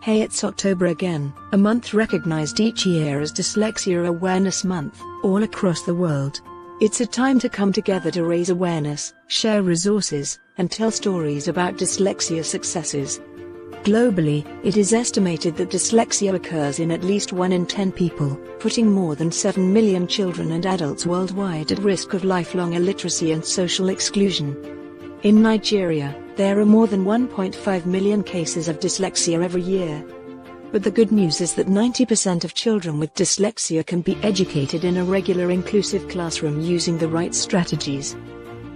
Hey, it's October again, a month recognized each year as Dyslexia Awareness Month, all across the world. It's a time to come together to raise awareness, share resources, and tell stories about dyslexia successes. Globally, it is estimated that dyslexia occurs in at least 1 in 10 people, putting more than 7 million children and adults worldwide at risk of lifelong illiteracy and social exclusion. In Nigeria, there are more than 1.5 million cases of dyslexia every year. But the good news is that 90% of children with dyslexia can be educated in a regular inclusive classroom using the right strategies.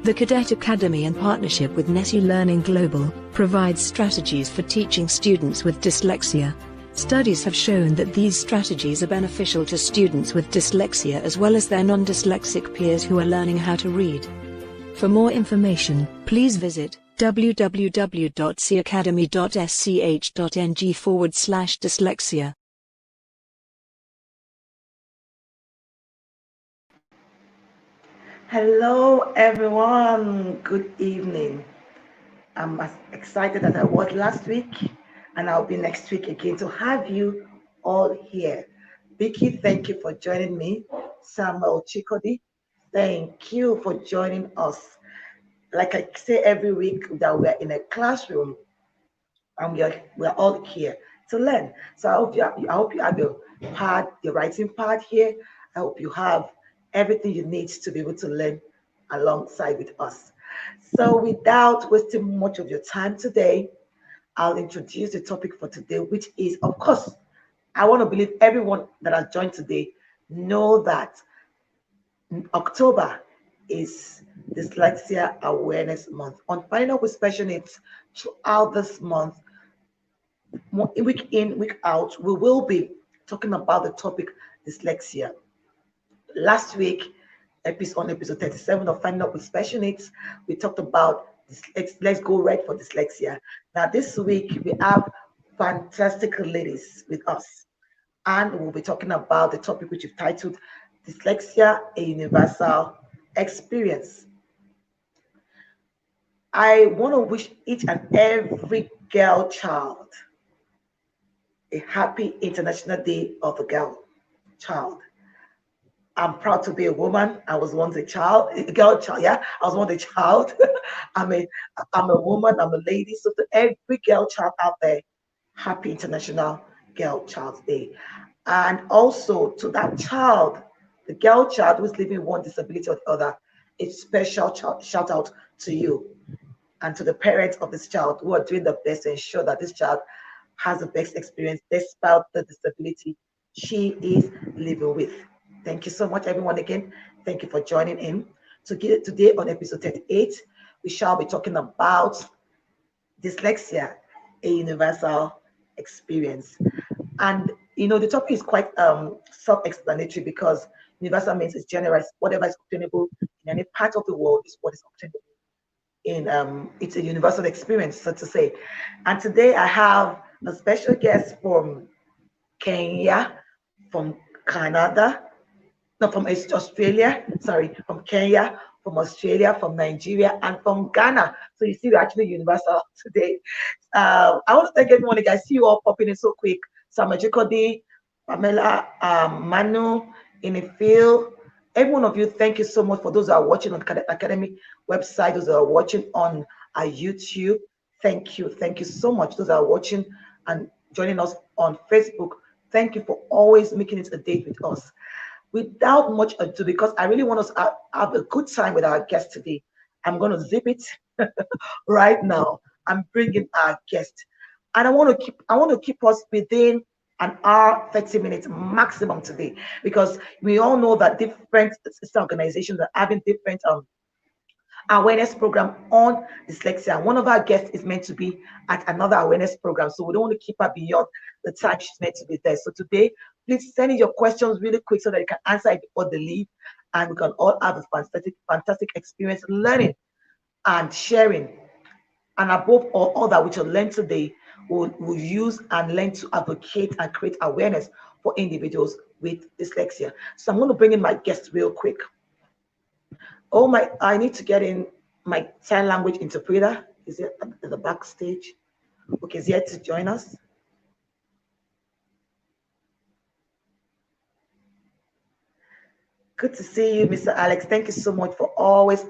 The Cadet Academy, in partnership with Nessie Learning Global, provides strategies for teaching students with dyslexia. Studies have shown that these strategies are beneficial to students with dyslexia as well as their non-dyslexic peers who are learning how to read. For more information, please visit www.cacademy.sch.ng/dyslexia. Hello everyone, good evening. I'm as excited as I was last week, and I'll be next week again to have you all here. Vicky, thank you for joining me. Samuel Chikodi, thank you for joining us. Like I say every week, that we're in a classroom and we're all here to learn. So I hope you have your writing part here. I hope you have everything you need to be able to learn alongside with us. So without wasting much of your time today, I'll introduce the topic for today, which is, of course, I want to believe everyone that has joined today know that October is Dyslexia Awareness Month. On Finding Out with Special Needs, throughout this month, week in, week out, we will be talking about the topic dyslexia. Last week, on episode 37 of Finding Out with Special Needs, we talked about let's go right for dyslexia. Now, this week, we have fantastic ladies with us, and we'll be talking about the topic which we've titled Dyslexia, a Universal Experience. I want to wish each and every girl child a happy International Day of the Child. I'm proud to be a woman. I was once a child, a girl child. Yeah, I was once a child. I'm a woman. I'm a lady. So to every girl child out there, happy International Girl Child Day. And also to that child, the girl child who's living one disability or the other, a special shout out to you and to the parents of this child who are doing the best to ensure that this child has the best experience despite the disability she is living with. Thank you so much, everyone. Again, thank you for joining in. So today on episode 38, we shall be talking about dyslexia, a universal experience. And the topic is quite self-explanatory because universal means it's general. Whatever is obtainable in any part of the world is what is obtainable it's a universal experience, so to say. And today I have a special guest from Kenya, from Canada, no, from Australia, sorry, from Kenya, from Australia, from Nigeria, and from Ghana. So you see, we're actually universal today. I want to thank everyone. I see you all popping in so quick. Samuel Chikodi, Pamela, Manu, Inifil, every one of you, thank you so much. For those who are watching on Academy website, those who are watching on our YouTube, thank you so much. Those who are watching and joining us on Facebook, thank you for always making it a date with us. Without much ado, because I really want us to have a good time with our guest today, I'm going to zip it right now. I'm bringing our guest, and I want to keep us within an hour, 30 minutes maximum today, because we all know that different organizations are having different awareness program on dyslexia. One of our guests is meant to be at another awareness program, so we don't want to keep her beyond the time she's meant to be there. So today, please send in your questions really quick so that you can answer it before they leave, and we can all have a fantastic experience learning and sharing. And above all that which you'll learn today, will use and learn to advocate and create awareness for individuals with dyslexia. So I'm going to bring in my guest real quick. I need to get in my sign language interpreter. Is it at the backstage? Okay, is he here to join us? Good to see you, Mr. Alex. Thank you so much for always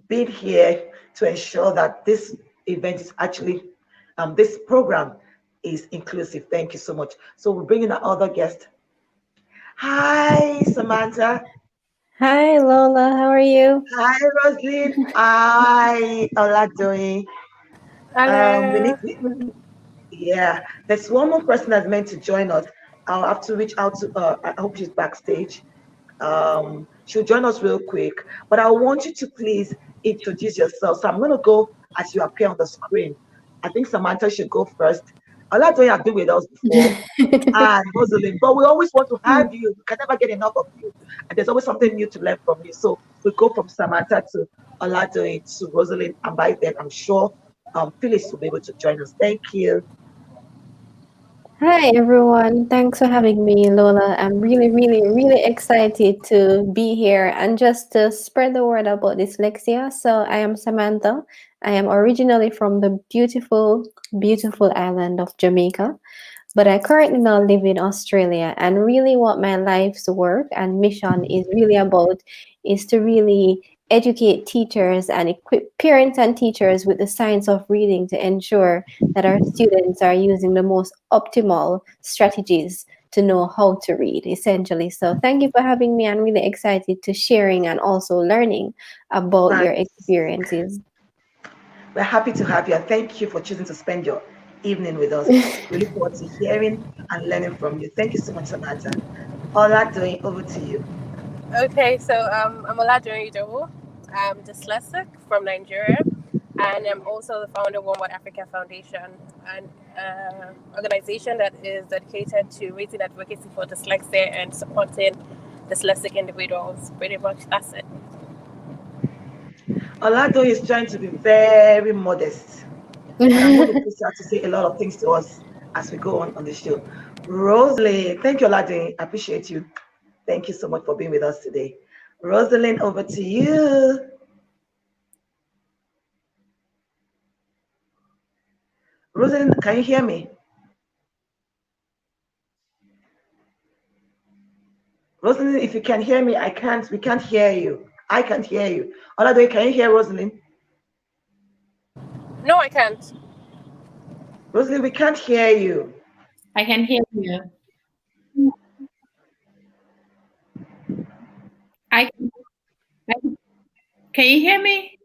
being here to ensure that this event is actually, this program is inclusive. Thank you so much. So we're bringing our other guest. Hi, Samantha. Hi, Lola. How are you? Hi, Roslyn. Hi, Oladoyin. We Hello. need, yeah, there's one more person that's meant to join us. I'll have to reach out to, I hope she's backstage. She'll join us real quick, but I want you to please introduce yourself. So I'm going to go as you appear on the screen. I think Samantha should go first. Oladoyin has been with us before, and Rosalind, but we always want to have you. We can never get enough of you, and there's always something new to learn from you. So we go from Samantha to Oladoyin to Rosalind, and by then I'm sure Phyllis will be able to join us. Thank you. Hi, everyone. Thanks for having me, Lola. I'm really, really, really excited to be here and just to spread the word about dyslexia. So, I am Samantha. I am originally from the beautiful, beautiful island of Jamaica, but I currently now live in Australia. And really, what my life's work and mission is really about is to really educate teachers and equip parents and teachers with the science of reading to ensure that our students are using the most optimal strategies to know how to read, essentially. So, thank you for having me. I'm really excited to sharing and also learning about Right. your experiences. We're happy to have you, and thank you for choosing to spend your evening with us. We look forward to hearing and learning from you. Thank you so much, Samantha. Oladoyin, over to you. Okay, so I'm Oladun Idowu. I'm dyslexic from Nigeria, and I'm also the founder of One Word Africa Foundation, an organization that is dedicated to raising advocacy for dyslexia and supporting dyslexic individuals. Pretty much that's it. Oladoyin is trying to be very modest, but I'm going to push her to say a lot of things to us as we go on the show. Rosalie, thank you, Oladoyin. I appreciate you. Thank you so much for being with us today. Rosalind, over to you. Rosalind, can you hear me? Rosalind, if you can hear me, I can't. We can't hear you. I can't hear you. Oladoyin, can you hear Rosalind? No, I can't. Rosalind, we can't hear you. I can hear you. I, I can you hear me?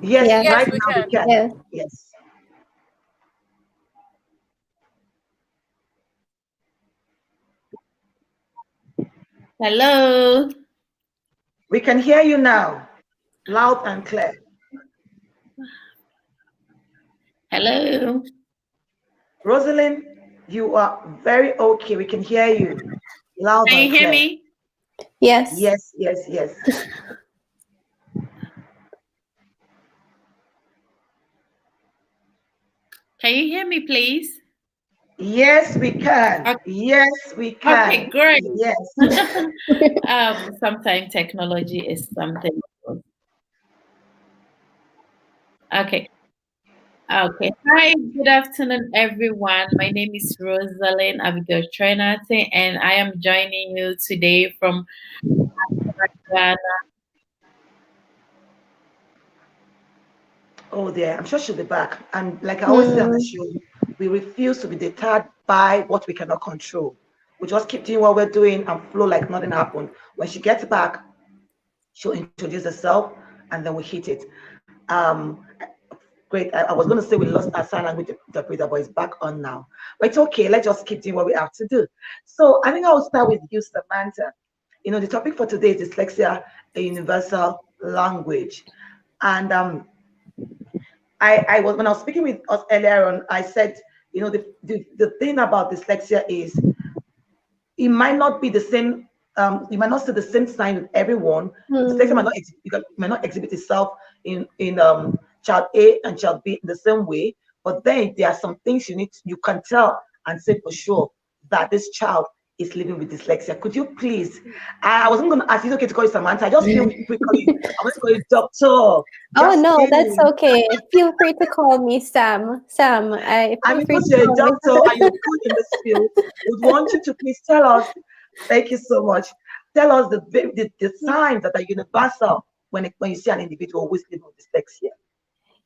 Yes, Yeah. Yes, right we now we can. can. Yeah. Yes. Hello. We can hear you now, loud and clear. Hello. Rosalind, you are very okay. We can hear you, loud Can and you hear clear. me? Yes. Yes, yes, yes. Can you hear me, please? Yes, we can. Okay, Yes, we okay, can. great. Yes. Sometimes technology is something. Okay. Okay. Hi, good afternoon, everyone. My name is Rosalind Abigail Trinity, and I am joining you today from Ghana. Oh, dear. I'm sure she'll be back. And like I always say on the show, we refuse to be deterred by what we cannot control. We just keep doing what we're doing and flow like nothing happened. When she gets back, she'll introduce herself and then we hit it. Great. I was going to say we lost our sign language interpreter, but it's back on now. But it's okay. Let's just keep doing what we have to do. So I think I will start with you, Samantha. You know, the topic for today is dyslexia, a universal language. And I was when I was speaking with us earlier on, I said, you know, the thing about dyslexia is it might not be the same. You might not see the same sign with everyone. Dyslexia might not exhibit itself in child A and child B in the same way. But then there are some things you can tell and say for sure that this child is living with dyslexia. Could you please? I wasn't going to ask you. It's okay to call you Samantha. I just feel quickly. I want to call you Doctor. Oh Just no, that's kidding. okay. Feel free to call me Sam. Sam, And feel free because to you're a call me. doctor and you're good in this field, would want you to please tell us. Thank you so much. tell us the signs that are universal when you see an individual who is living with dyslexia.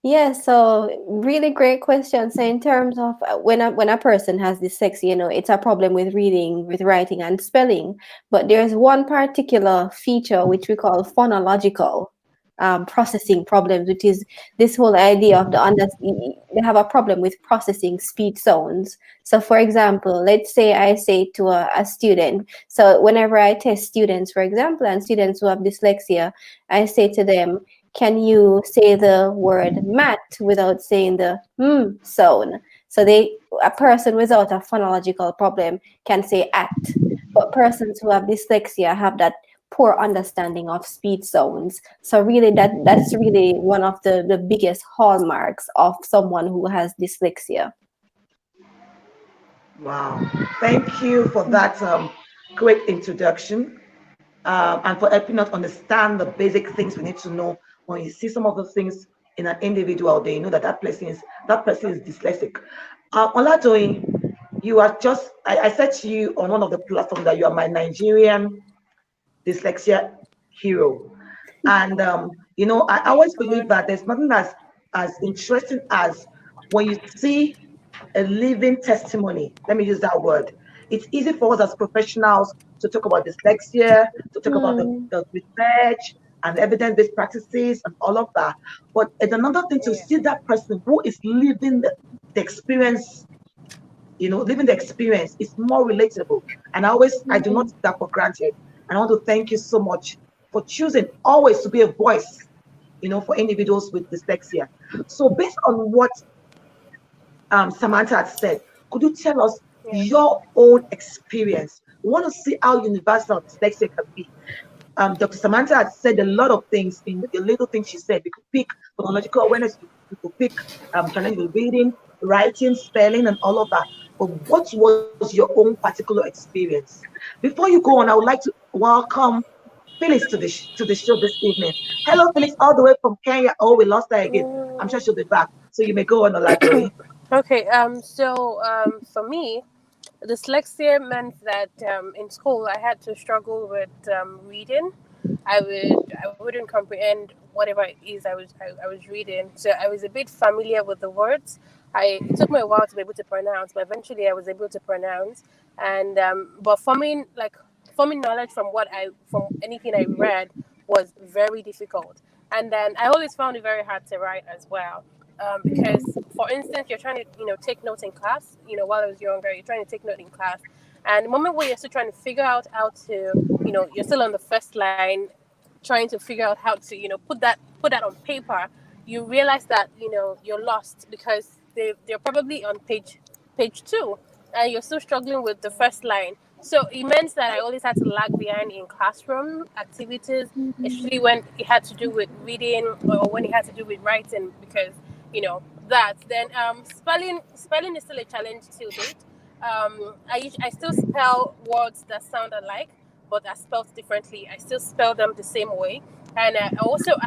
Yeah, so really great question. So in terms of when a person has dyslexia, it's a problem with reading, with writing, and spelling. But there's one particular feature which we call phonological processing problems, which is this whole idea of they have a problem with processing speech sounds. So, for example, let's say I say to a student. So whenever I test students, for example, and students who have dyslexia, I say to them, can you say the word mat without saying the sound? So a person without a phonological problem can say at, but persons who have dyslexia have that poor understanding of speech sounds. So really that's really one of the biggest hallmarks of someone who has dyslexia. Wow. Thank you for that quick introduction, and for helping us understand the basic things we need to know when you see some of the things in an individual. They know that that person is dyslexic. Oladoyin, you are just. I said to you on one of the platforms that you are my Nigerian dyslexia hero, and I always believe that there's nothing as interesting as when you see a living testimony. Let me use that word. It's easy for us as professionals to talk about dyslexia, to talk about Mm, the research and evidence-based practices and all of that. But it's another thing to see that person who is living the experience, living the experience is more relatable. And I do not mm, take that for granted. And I want to thank you so much for choosing always to be a voice, for individuals with dyslexia. So based on what Samantha had said, could you tell us Yeah. your own experience? We want to see how universal dyslexia can be. Dr. Samantha had said a lot of things in the little things she said. We could pick phonological awareness, we could pick challenge with reading, writing, spelling, and all of that. But what was your own particular experience? Before you go on, I would like to welcome Phyllis to the show this evening. Hello, Phyllis, all the way from Kenya. Oh, we lost her again. I'm sure she'll be back. So you may go on, Oladoyin. Okay. For me, dyslexia meant that in school I had to struggle with reading. I wouldn't comprehend whatever it is I was reading. So I was a bit familiar with the words. It took me a while to be able to pronounce, but eventually I was able to pronounce. And but forming knowledge from anything I read was very difficult. And then I always found it very hard to write as well. Because, for instance, you're trying to take notes in class. While I was younger, you're trying to take note in class, and the moment where you're still trying to figure out how to, you're still on the first line, trying to figure out how to put that on paper, you realize that you're lost because they're probably on page two, and you're still struggling with the first line. So it meant that I always had to lag behind in classroom activities, especially when it had to do with reading or when it had to do with writing, because that. Then spelling is still a challenge till date. I still spell words that sound alike, but are spelled differently. I still spell them the same way. And I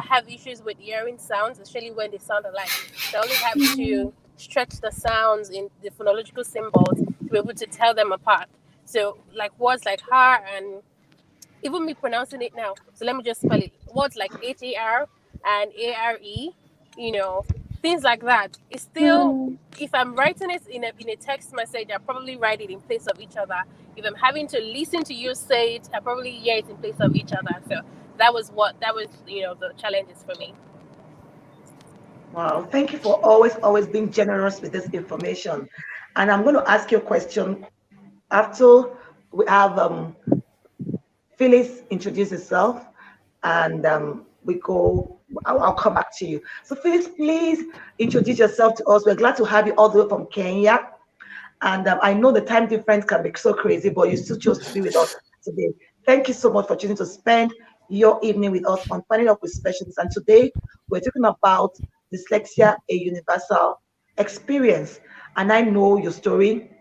have issues with hearing sounds, especially when they sound alike. So I always have to stretch the sounds in the phonological symbols to be able to tell them apart. So like words like har and even me pronouncing it now. So let me just spell it. Words like HAR and ARE, things like that. It's still, mm, if I'm writing it in a text message, I probably write it in place of each other. If I'm having to listen to you say it, I probably hear it in place of each other. So that was the challenges for me. Wow, thank you for always being generous with this information. And I'm going to ask you a question after we have Phyllis introduce herself, and we go. I'll come back to you. So Phyllis, please introduce yourself to us. We're glad to have you all the way from Kenya. And I know the time difference can be so crazy, but you still chose to be with us today. Thank you so much for choosing to spend your evening with us on Finding Up with Specialists. And today we're talking about dyslexia, a universal experience. And I know your story.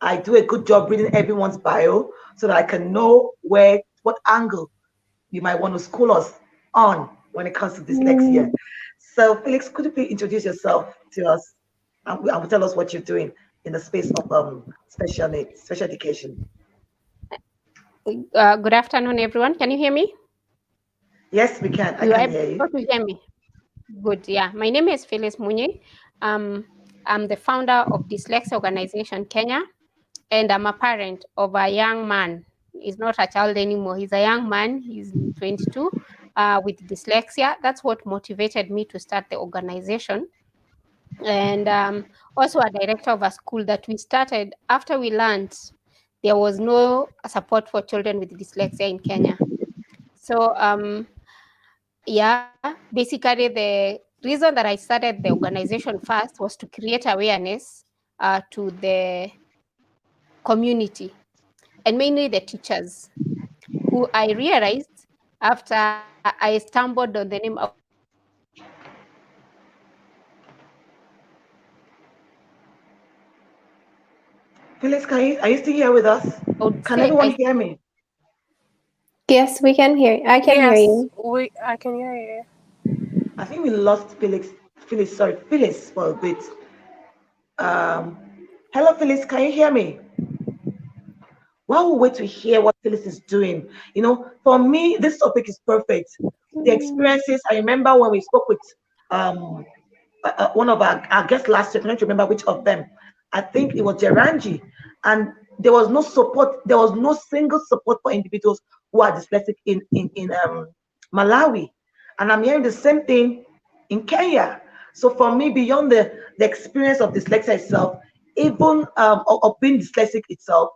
I do a good job reading everyone's bio so that I can know what angle you might want to school us on when it comes to dyslexia. mm. So, Felix, could you please introduce yourself to us and tell us what you're doing in the space of special needs, special education? Good afternoon, everyone. Can you hear me? Yes, we can. I You are can able hear you. to hear me? Good. Yeah. My name is Phyllis Munye. Um, I'm the founder of Dyslexia Organization Kenya, and I'm a parent of a young man. He's not a child anymore. He's a young man. He's 22 with dyslexia. That's what motivated me to start the organization. And also a director of a school that we started after we learned there was no support for children with dyslexia in Kenya. So yeah, basically the reason that I started the organization first was to create awareness to the community and mainly the teachers, who I realized after I stumbled on the name autism spectrum disorder. Phyllis, are you still here with us? I would Can say everyone I hear me? Yes, we can hear. I can hear Yes, you. I can hear you. I think we lost Felix. Phyllis for a bit. Um, Hello, Phyllis. Can you hear me? While we wait to hear what Phyllis is doing, for me, this topic is perfect. The experiences. I remember when we spoke with um, one of our guests last year. I don't remember which of them. I think it was Geranji, and there was no support. There was no single support for individuals who are dyslexic in Malawi, and I'm hearing the same thing in Kenya. So for me, beyond the experience of dyslexia itself, even of being dyslexic itself,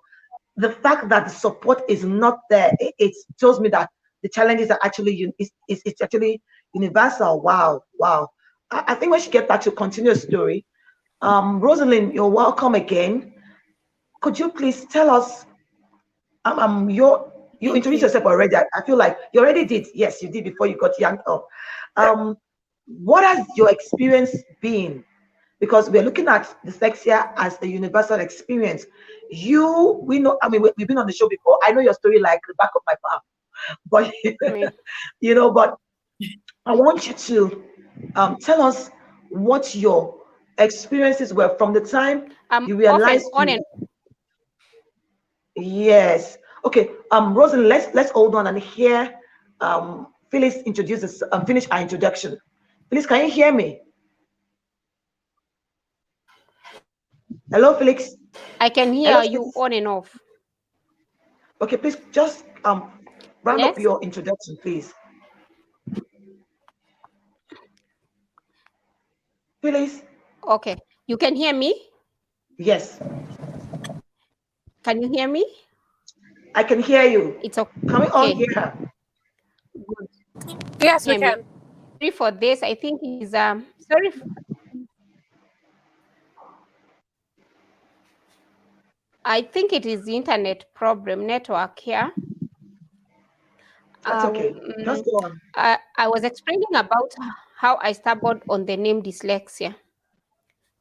the fact that the support is not there, it shows me that the challenges are actually it's actually universal. Wow, wow. I think we should get back to continue the story. Rosalind, you're welcome again. Could you please tell us, you thank introduced you. yourself already. I feel like you already did. Yes, you did before you got yanked up. Um, what has your experience been? Because we're looking at dyslexia as a universal experience. We know, I mean, we've been on the show before. I know your story like the back of my palm, but Me. but I want you to tell us what your experiences were from the time you Often realized on and yes. Okay. Rosen, let's hold on and hear Phyllis introduce us, finish our introduction. Phyllis, can you hear me? Hello, Felix. I can Hello, hear you Felix. on and off. Okay, please just round up Yes. your introduction, please. Phyllis. Okay. You can hear me? Yes, Can you hear me? I can hear you. It's Can we all okay. hear her? Good. Yes, we Hear me. can. Sorry for this. I think is sorry. I think it is the internet problem, network here. That's okay. Just Mm, go on. I was explaining about how I stumbled on the name dyslexia,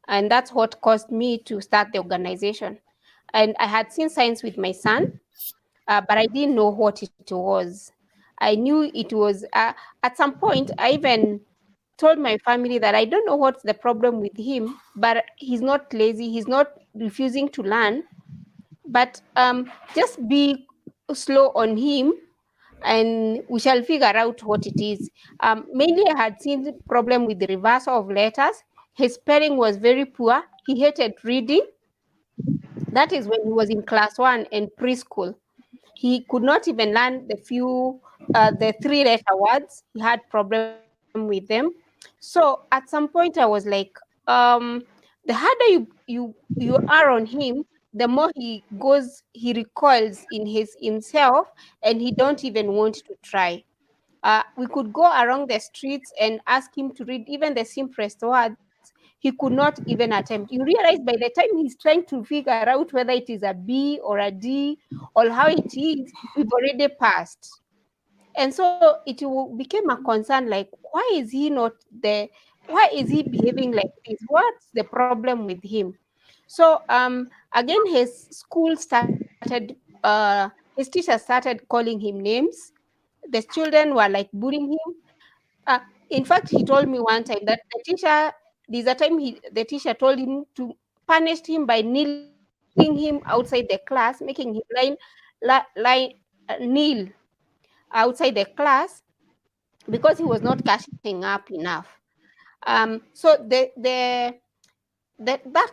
and that's what caused me to start the organization. And I had seen signs with my son, but I didn't know what it was. I knew it was at some point. I even told my family that I don't know what's the problem with him, but he's not lazy. He's not refusing to learn, but just be slow on him and we shall figure out what it is. Mainly, I had seen the problem with the reversal of letters. His spelling was very poor. He hated reading. That is when he was in class 1 and preschool. He could not even learn the 3-letter words. He had problem with them. So at some point, I was like, the harder you are on him, the more he recoils in himself, and he don't even want to try. We could go around the streets and ask him to read even the simplest words. He could not even attempt. You realize by the time he's trying to figure out whether it is a B or a D or how it is, we've already passed. And so became a concern, like, why is he behaving like this? What's the problem with him? So again, his teacher started calling him names. The children were like bullying him. uh, in fact, he told me one time that the teacher told him to punish him by kneeling him outside the class, making him lie kneel outside the class because he was not catching up enough. So that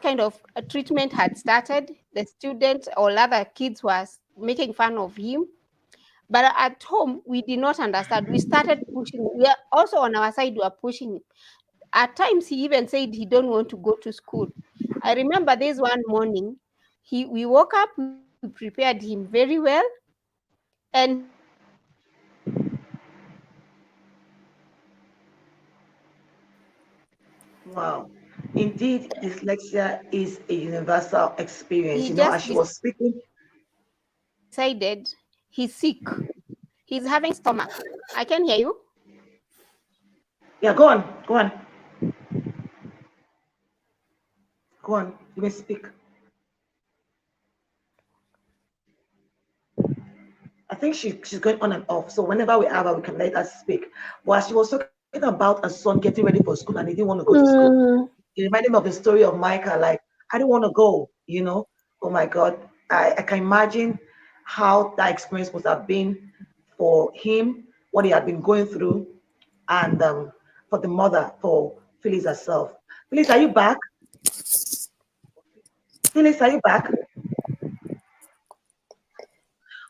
kind of treatment had started. The students or other kids was making fun of him. But at home, we did not understand. We started pushing. We are also on our side, we are pushing him. At times, he even said he don't want to go to school. I remember this one morning, we woke up, we prepared him very well, and he just decided Wow. Indeed, dyslexia is a universal experience. As she was speaking. he's sick. He's having stomach. I can hear you. Yeah, go on. Go on. Go on. You may speak. I think she's going on and off. So whenever we have her, we can let her speak. While she was talking about a son getting ready for school and he didn't want to go to school. It reminded me of the story of Micah. Like, I don't want to go, Oh my God. I can imagine how that experience must have been for him, what he had been going through, and for the mother, for Phyllis herself. Phyllis, are you back? Phyllis, are you back?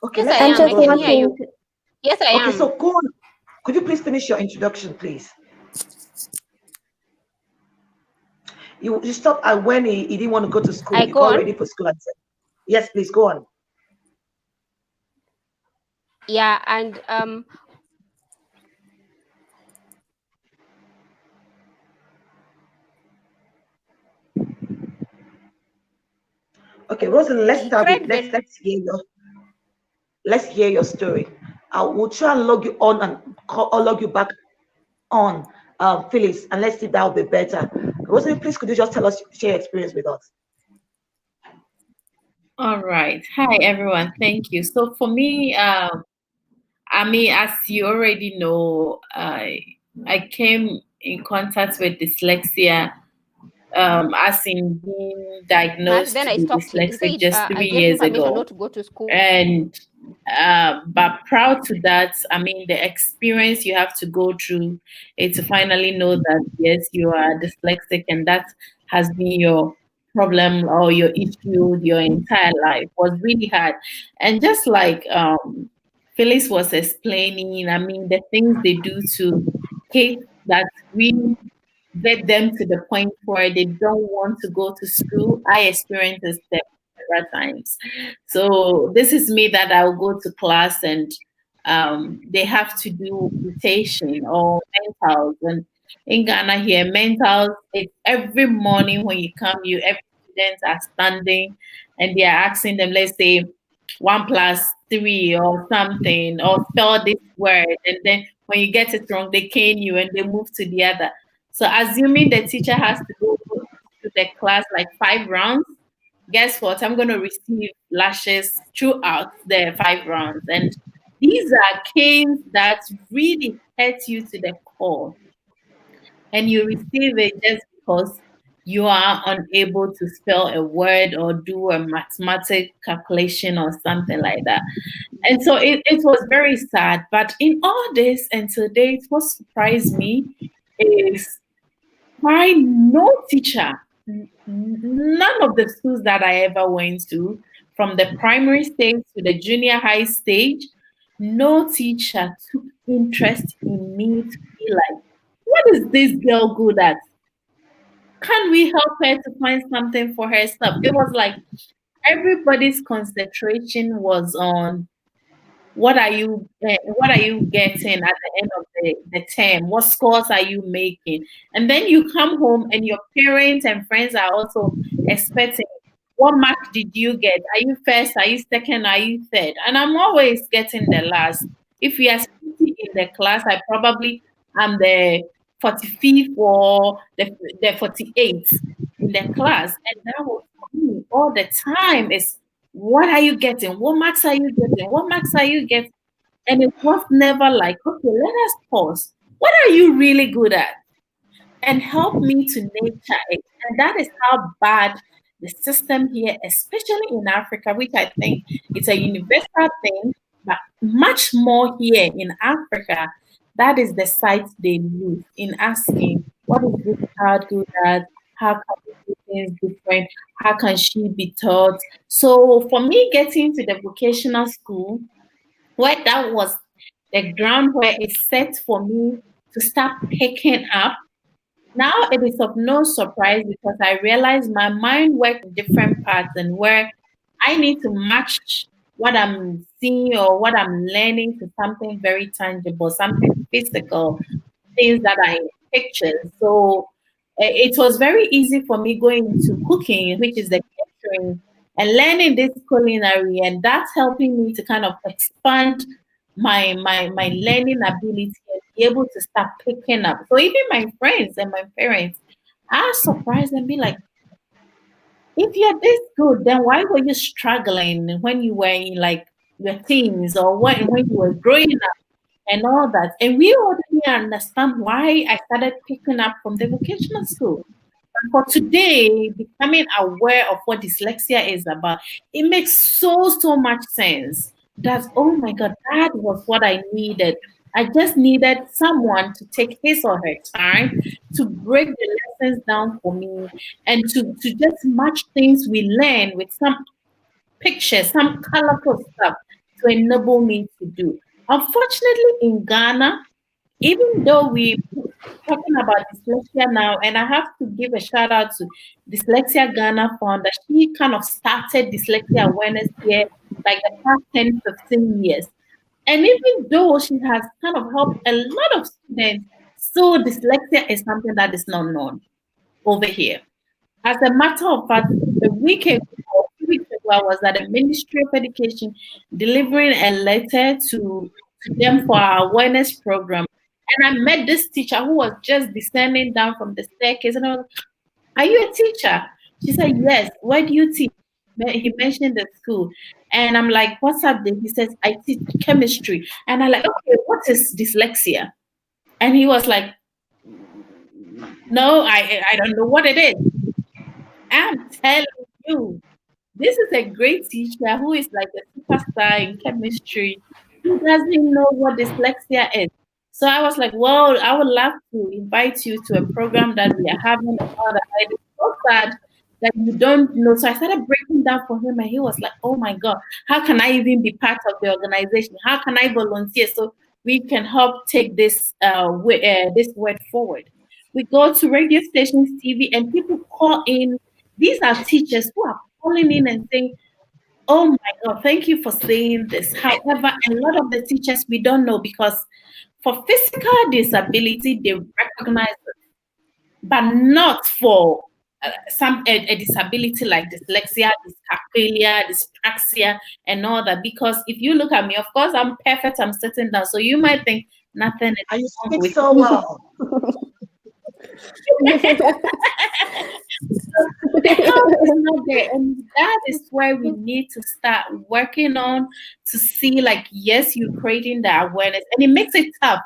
Okay, yes, I am. I can hear you. Yes, I am. Okay, so go on. Could you please finish your introduction, please? You stopped at when he didn't want to go to school. He got ready for school and said, yes, please go on. Yeah, and okay, Rosalie, let's start with let's hear your story. I will try and log you on and log you back on, Phyllis, and let's see that will be better. Rosalie, please could you just tell us, share your experience with us? All right. Hi, everyone. Thank you. So for me, as you already know, I came in contact with dyslexia, as in being diagnosed with dyslexia just 3 years ago. Not to go to school. And but proud to that, the experience you have to go through is to finally know that yes, you are dyslexic, and that has been your problem or your issue your entire life was really hard. And just like Phyllis was explaining, the things they do to kids that really get them to the point where they don't want to go to school, I experienced this several times. So this is me that I'll go to class and they have to do dictation or mentals. And in Ghana here, mentals, it's every morning when you come, every students are standing and they are asking them, let's say 1+3 or something, or spell this word. And then when you get it wrong, they cane you and they move to the other. So assuming the teacher has to go to the class like 5 rounds, guess what? I'm going to receive lashes throughout the 5 rounds. And these are canes that really hurt you to the core. And you receive it just because you are unable to spell a word or do a mathematic calculation or something like that. And so it was very sad. But in all this, and today, what surprised me is why no teacher, none of the schools that I ever went to, from the primary stage to the junior high stage, no teacher took interest in me to be like, what is this girl good at? Can we help her to find something for herself? It was like everybody's concentration was on what are you getting at the end of the term? What scores are you making? And then you come home and your parents and friends are also expecting, what mark did you get? Are you first? Are you second? Are you third? And I'm always getting the last. If we are sitting in the class, I probably am the 45th or the 48th in the class. And that was for me all the time is, what are you getting? What marks are you getting? What marks are you getting? And it was never like, okay, let us pause. What are you really good at? And help me to nurture it. And that is how bad the system here, especially in Africa, which I think it's a universal thing, But much more here in Africa, that is the site they use in asking, what is this child good at? How can we do things different? How can she be taught? So for me, getting to the vocational school, where that was the ground where it's set for me to start picking up. Now it is of no surprise because I realize my mind works in different parts and where I need to match what I'm seeing or what I'm learning to something very tangible, something physical, things that are in pictures. So it was very easy for me going into cooking, which is the catering, and learning this culinary, and that's helping me to kind of expand my learning ability and be able to start picking up. So even my friends and my parents are surprised and be like, if you're this good, then why were you struggling when you were in like your teens or when you were growing up and all that? And we already understand why I started picking up from the vocational school. And for today, becoming aware of what dyslexia is about, it makes so much sense. That, oh my God, that was what I needed. I just needed someone to take his or her time to break the lessons down for me and to just match things we learn with some pictures, some colorful stuff to enable me to do. Unfortunately, in Ghana, even though we talking about dyslexia now, and I have to give a shout out to Dyslexia Ghana Fund that she kind of started dyslexia awareness here like the past 10, 15 years. And even though she has kind of helped a lot of students, so dyslexia is something that is not known over here. As a matter of fact, a week ago, 2 weeks ago, I was at the Ministry of Education delivering a letter to them for our awareness program. And I met this teacher who was just descending down from the staircase. And I was like, are you a teacher? She said, yes. Where do you teach? He mentioned the school. And I'm like, what's up there? He says, I teach chemistry. And I'm like, okay, what is dyslexia? And he was like, no, I don't know what it is. I'm telling you, this is a great teacher who is like a superstar in chemistry. He doesn't know what dyslexia is. So I was like, well, I would love to invite you to a program that we are having about it. It's so sad that you don't know. So I started breaking down for him, and he was like, oh my God, how can I even be part of the organization? How can I volunteer so we can help take this this word forward? We go to radio stations, TV, and people call in. These are teachers who are calling in and saying, oh my God, thank you for saying this. However, a lot of the teachers we don't know because for physical disability, they recognize it, but not for a disability like dyslexia, dyscalculia, dyspraxia, and all that. Because if you look at me, of course, I'm perfect. I'm sitting down, so you might think nothing is And you wrong speak with so well. the help is not there, and that is where we need to start working on to see, like, yes, you're creating the awareness, and it makes it tough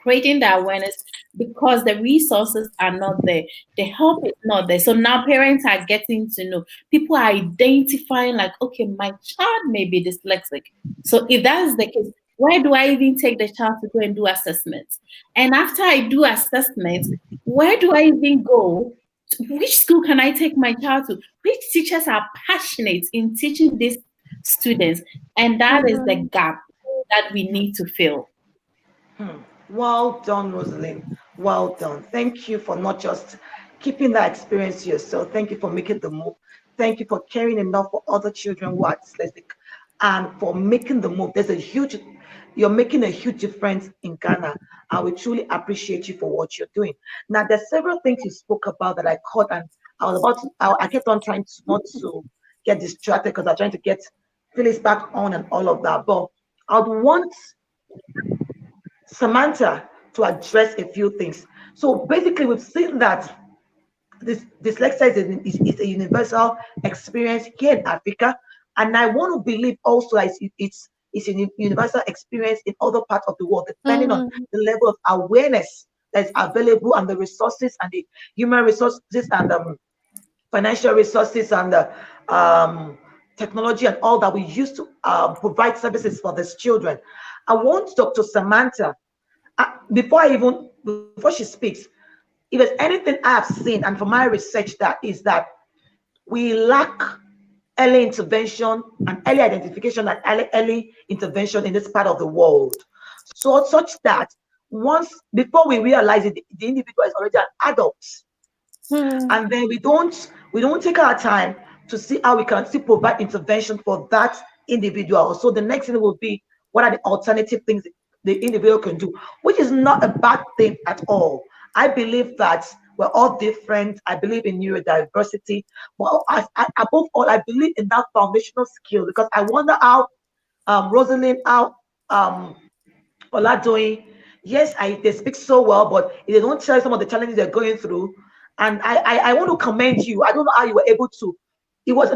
creating the awareness because the resources are not there, the help is not there. So now parents are getting to know, people are identifying, like, okay, my child may be dyslexic. So if that's the case, where do I even take the child to go and do assessments? And after I do assessments, where do I even go? Which school can I take my child to? Which teachers are passionate in teaching these students? And that is the gap that we need to fill. Well done, Rosalind. Well done. Thank you for not just keeping that experience to yourself. Thank you for making the move. Thank you for caring enough for other children who are dyslexic and for making the move. You're making a huge difference in Ghana. I will truly appreciate you for what you're doing. Now, there's several things you spoke about that I caught, and I kept on trying to not to get distracted because I'm trying to get Phyllis back on and all of that. But I would want Samantha to address a few things. So basically, we've seen that this dyslexia is a universal experience here in Africa, and I want to believe also it's a universal experience in other parts of the world, depending on the level of awareness that's available and the resources and the human resources and financial resources and technology and all that we use to provide services for these children. I want Dr. Samantha, before she speaks, if there's anything I have seen and from my research that is that we lack early intervention and early identification and early intervention in this part of the world. So such that once before we realize it, the individual is already an adult. And then we don't take our time to see how we can still provide intervention for that individual. So the next thing will be what are the alternative things the individual can do, which is not a bad thing at all. I believe that we're all different. I believe in neurodiversity. Well, above all, I believe in that foundational skill because I wonder how Rosalind, how Oladoyin, yes, they speak so well, but if they don't tell you some of the challenges they're going through, and I want to commend you. I don't know how you were able to. It must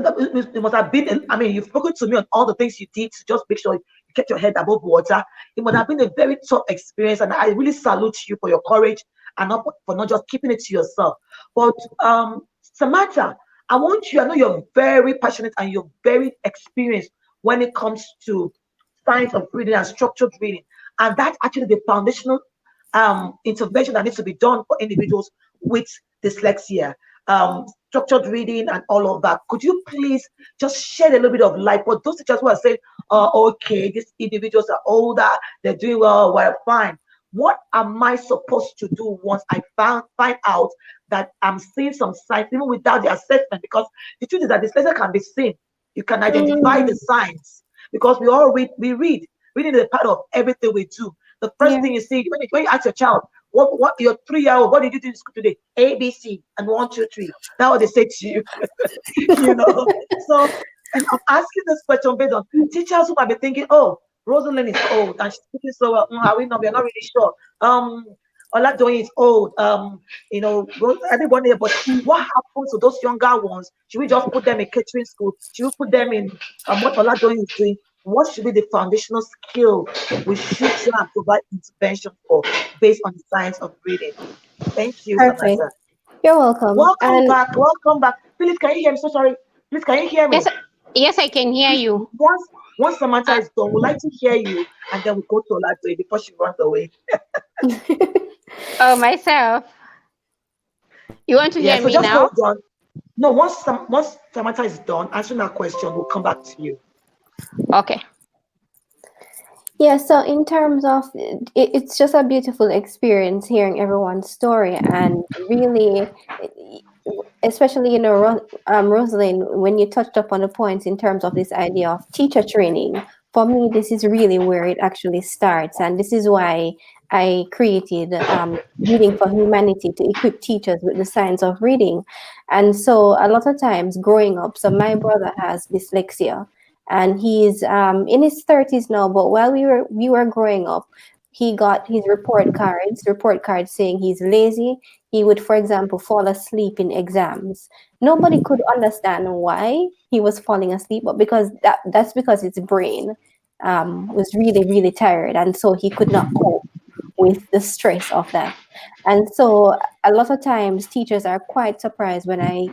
have been. I mean, you've spoken to me on all the things you did to just make sure you kept your head above water. It must have been a very tough experience, and I really salute you for your courage and not for not just keeping it to yourself. But Samantha, I want you. I know you're very passionate and you're very experienced when it comes to science of reading and structured reading, and that's actually the foundational intervention that needs to be done for individuals with dyslexia, structured reading, and all of that. Could you please just shed a little bit of light for those teachers who are saying, okay, these individuals are older, they're doing well, fine. What am I supposed to do once I find out that I'm seeing some signs, even without the assessment? Because the truth is that dyslexia can be seen. You can identify the signs because we all read. Reading is a part of everything we do. The first thing you see when you ask your child, what your 3-year-old, what did you do in school today? A, B, C, and 1, 2, 3. That's what they say to you. You know. So, and I'm asking this question based on teachers who might be thinking, oh, Rosalind is old and she's speaking so well. Are we not? We're not really sure. Oladoyin is old. Everybody. But what happens to those younger ones? Should we just put them in catering school? Should we put them in what Oladoyin is doing? What should be the foundational skill we should try and provide intervention for based on the science of reading? Thank you, Perfect. Samantha. You're welcome. Welcome back. Please, can you hear me? So sorry. Please, can you hear me? Yes, I can hear you. Once Samantha is done, we'd like to hear you, and then we'll go to Oladoyin before she runs away. Oh, myself. You want to hear so me just now? hold on. No, once Samantha is done answering that question, we'll come back to you. Okay. Yeah, so in terms of it's just a beautiful experience hearing everyone's story, and really, especially Rosalind, when you touched upon the points in terms of this idea of teacher training. For me, this is really where it actually starts, and this is why I created Reading for Humanity to equip teachers with the science of reading. And so a lot of times growing up, so my brother has dyslexia, and he's in his 30s now, but while we were growing up, he got his report cards saying he's lazy. He would, for example, fall asleep in exams. Nobody could understand why he was falling asleep, but that's because his brain was really, really tired, and so he could not cope with the stress of that. And so a lot of times teachers are quite surprised when I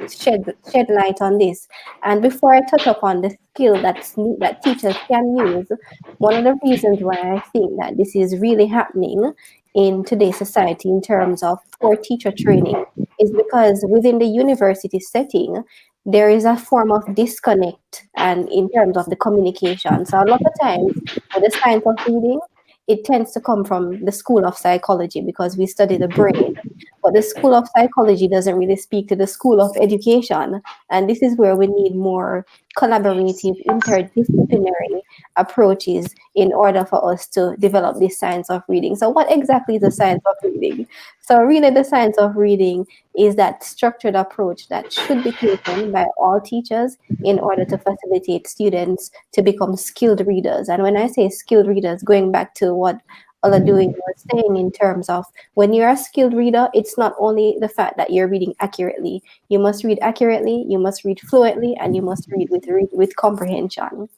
shed light on this. And before I touch upon the skill that teachers can use, one of the reasons why I think that this is really happening in today's society in terms of poor teacher training is because within the university setting, there is a form of disconnect and in terms of the communication. So a lot of times with the science of reading, it tends to come from the School of Psychology because we study the brain. But the School of Psychology doesn't really speak to the School of Education. And this is where we need more collaborative, interdisciplinary approaches in order for us to develop this science of reading. So what exactly is the science of reading? So really the science of reading is that structured approach that should be taken by all teachers in order to facilitate students to become skilled readers. And when I say skilled readers, going back to what Oladoyin was saying in terms of when you're a skilled reader, it's not only the fact that you're reading accurately. You must read accurately, you must read fluently, and you must read with comprehension.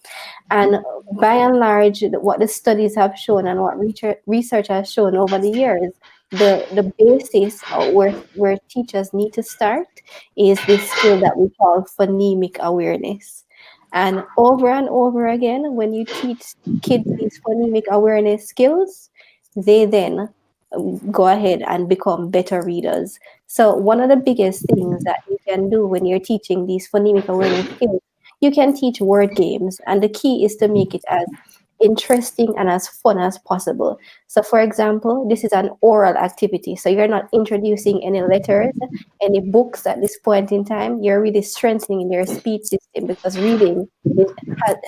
And by and large, what the studies have shown and what research has shown over the years, the basis where teachers need to start is this skill that we call phonemic awareness. And over again, when you teach kids these phonemic awareness skills, they then go ahead and become better readers. So one of the biggest things that you can do when you're teaching these phonemic awareness skills, you can teach word games, and the key is to make it as interesting and as fun as possible. So for example, this is an oral activity. So you're not introducing any letters, any books at this point in time. You're really strengthening your speech system, because reading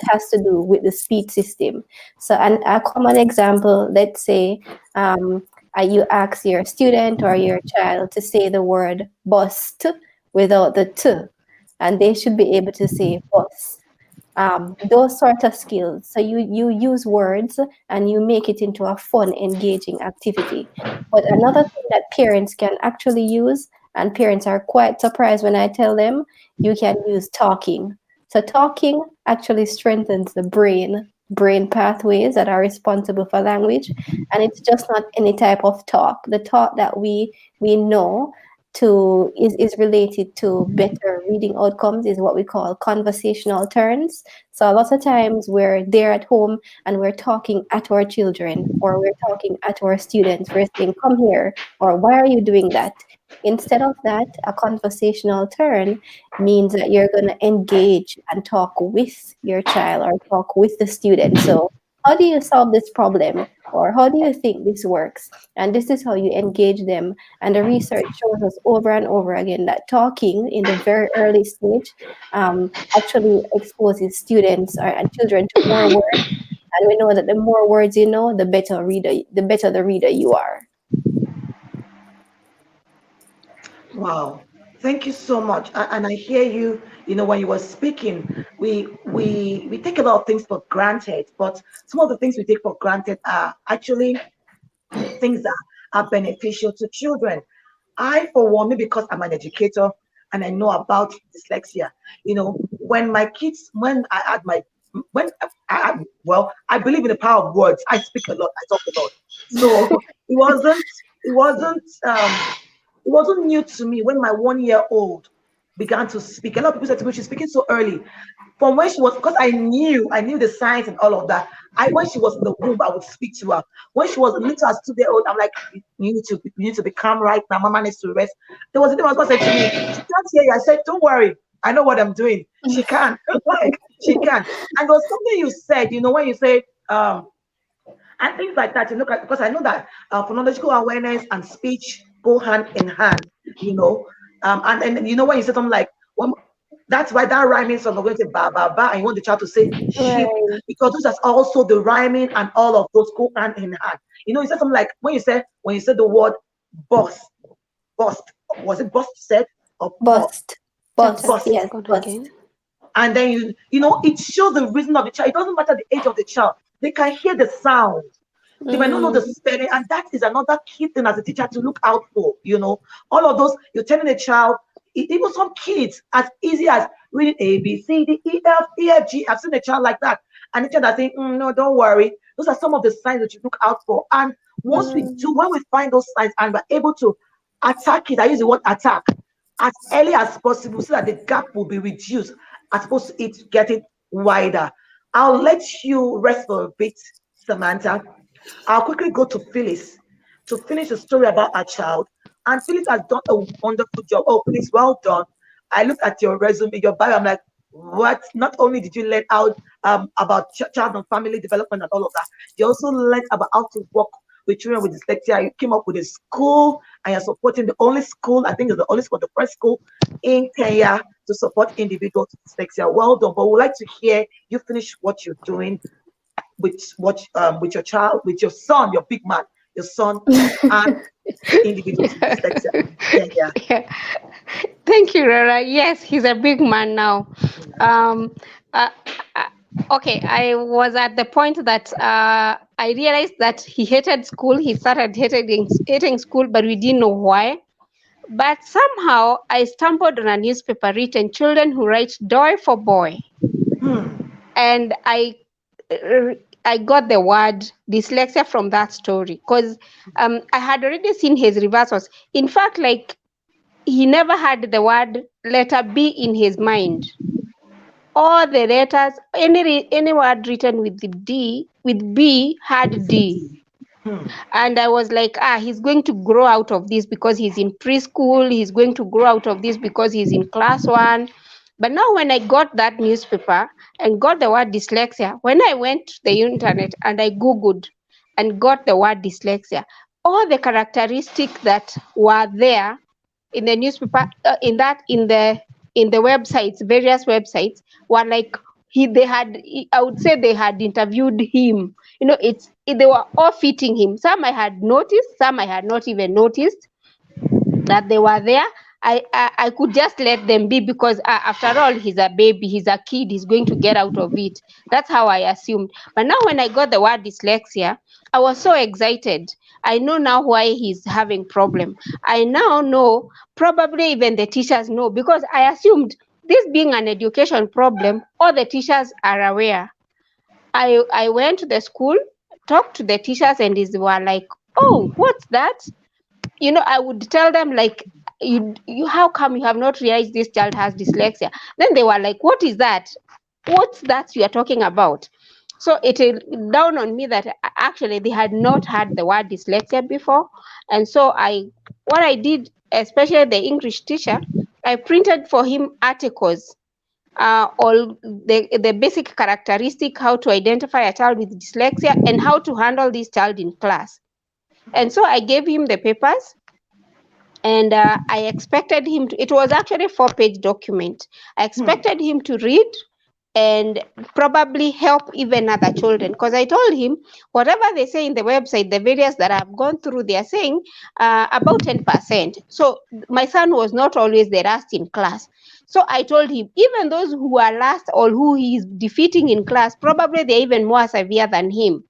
has to do with the speech system. So a common example, let's say you ask your student or your child to say the word bust without the t, and they should be able to say bus. Those sort of skills. So you use words and you make it into a fun, engaging activity. But another thing that parents can actually use, and parents are quite surprised when I tell them, you can use talking. So talking actually strengthens the brain pathways that are responsible for language, and it's just not any type of talk. The talk that we know is related to better reading outcomes is what we call conversational turns. So a lot of times we're there at home and we're talking at our children, or we're talking at our students. We're saying, "Come here," or "Why are you doing that?" Instead of that, a conversational turn means that you're going to engage and talk with your child or talk with the student. So how do you solve this problem? Or how do you think this works? And this is how you engage them. And the research shows us over and over again that talking in the very early stage actually exposes students and children to more words. And we know that the more words you know, the better the reader you are. Wow. Thank you so much. And I hear you, when you were speaking, we take a lot of things for granted, but some of the things we take for granted are actually things that are beneficial to children. I, for one, maybe because I'm an educator and I know about dyslexia, when my kids, when I had, well, I believe in the power of words. I speak a lot, I talk a lot. So it wasn't new to me when my 1 year old began to speak. A lot of people said to me, she's speaking so early. From when she was, because I knew the signs and all of that. When she was in the womb, I would speak to her. When she was little as 2 years old, I'm like, you need to be calm right now. Mama needs to rest. There was a day my husband said to me, she can't hear you. I said, don't worry, I know what I'm doing. She can. Like, she can. And there was something you said, when you say and things like that, because I know that phonological awareness and speech go hand in hand, and when you say something like, well, that's why that rhyming song, we're going to say ba ba ba, and you want the child to say sheep, Right. because those are also the rhyming and all of those go hand in hand. You said something like when you said the word bust, bust, was it bust said or Bust. Bust. bust? Yes, Come bust. again. And then it shows the reason of the child. It doesn't matter the age of the child, they can hear the sound. They might not know the spelling, and that is another key thing as a teacher to look out for. All of those you're telling a child, even some kids, as easy as reading A, B, C, D, E, F, E, F, G. I've seen a child like that, and the child is saying, "No, don't worry." Those are some of the signs that you look out for. And when we find those signs and we're able to attack it, I use the word attack, as early as possible, so that the gap will be reduced as opposed to it getting wider. I'll let you rest for a bit, Samantha. I'll quickly go to Phyllis to finish the story about our child. And Phyllis has done a wonderful job. Oh, Phyllis, well done. I looked at your resume, your bio. I'm like, what? Not only did you learn out about child and family development and all of that, you also learned about how to work with children with dyslexia. You came up with a school, and you're supporting the only school, I think it's the only school, the first school in Kenya to support individuals with dyslexia. Well done. But we'd like to hear you finish what you're doing with your child, with your son, your big man, your son, and individuals with dyslexia. Yeah. Yeah. Thank you, Rara. Yes, he's a big man now. Um, uh, uh, okay, I was at the point that I realized that he hated school. He started hating school, but we didn't know why. But somehow I stumbled on a newspaper written "Children Who Write Doy for Boy," and I got the word dyslexia from that story, because I had already seen his reversals. In fact, like, he never had the word letter B in his mind. all the letters, any word written with the D, with B had D. And I was like, he's going to grow out of this because he's in preschool. He's going to grow out of this because he's in class 1. But now when I got that newspaper and got the word dyslexia, when I went to the internet and I Googled and got the word dyslexia, all the characteristics that were there in the newspaper, in the websites, various websites, were like I would say they had interviewed him. They were all fitting him. Some I had noticed, some I had not even noticed that they were there. I could just let them be because after all, he's a baby, he's a kid, he's going to get out of it. That's how I assumed. But now when I got the word dyslexia, I was so excited. I know now why he's having problem. I now know, probably even the teachers know, because I assumed this being an education problem, all the teachers are aware. I went to the school, talked to the teachers, and they were like, oh, what's that? I would tell them like, you how come you have not realized this child has dyslexia? Then they were like, what is that? What's that you are talking about? So it dawned on me that actually they had not heard the word dyslexia before. And so what I did, especially the English teacher, I printed for him articles, all the basic characteristic, how to identify a child with dyslexia and how to handle this child in class. And so I gave him the papers, and I expected him to, it was actually a 4-page document. I expected him to read and probably help even other children, because I told him whatever they say in the website, the various that I've gone through, they are saying about 10%. So my son was not always the last in class. So I told him, even those who are last or who he is defeating in class, probably they're even more severe than him.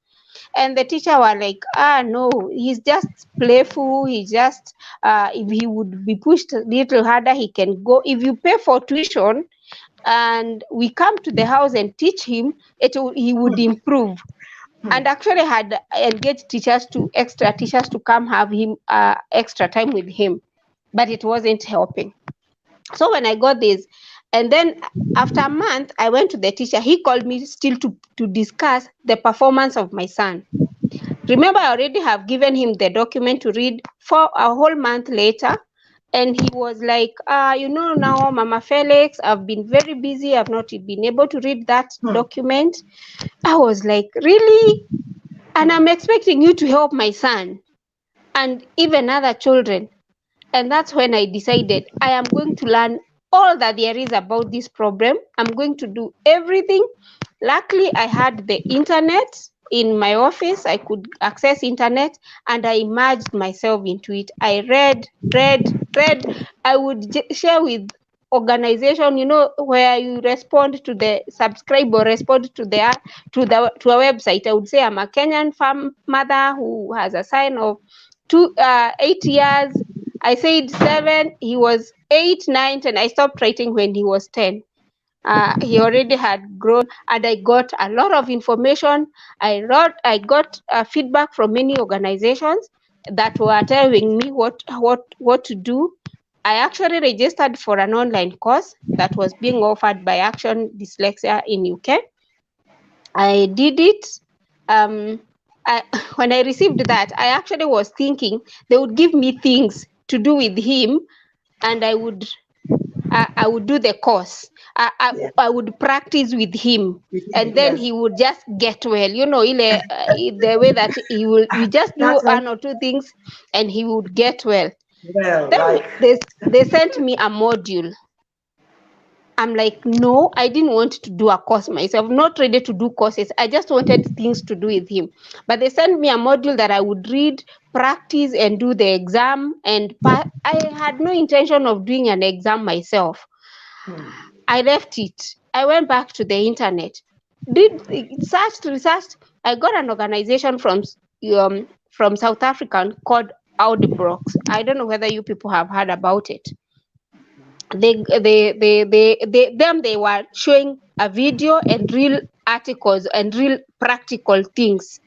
And the teacher were like, no, he's just playful. He just, if he would be pushed a little harder, he can go. If you pay for tuition and we come to the house and teach him, he would improve. And actually had engaged extra teachers to come have him extra time with him, but it wasn't helping. So when I got this, and then after a month, I went to the teacher. He called me still to discuss the performance of my son. Remember, I already have given him the document to read for a whole month later. And he was like, now, Mama Felix, I've been very busy. I've not been able to read that document. I was like, really? And I'm expecting you to help my son and even other children. And that's when I decided I am going to learn all that there is about this problem. I'm going to do everything. Luckily, I had the internet in my office. I could access internet, and I immersed myself into it. I read. I would share with organization, where you respond to the subscribe or respond to a website. I would say I'm a Kenyan farm mother who has a son of 8 years. I said 7, he was 8, 9, and I stopped writing when he was 10. He already had grown, and I got a lot of information. I got feedback from many organizations that were telling me what to do. I actually registered for an online course that was being offered by Action Dyslexia in UK. I did it. When I received that, I actually was thinking they would give me things to do with him, and I would do the course. I would practice with him, and then he would just get well. The way that you just do one or two things, and he would get well. Then they sent me a module. I'm like, no, I didn't want to do a course myself. Not ready to do courses. I just wanted things to do with him. But they sent me a module that I would read, practice, and do the exam. And I had no intention of doing an exam myself. I left it. I went back to the internet, researched. I got an organization from South Africa called Audibrox. I don't know whether you people have heard about it. They were showing a video and real articles and real practical things.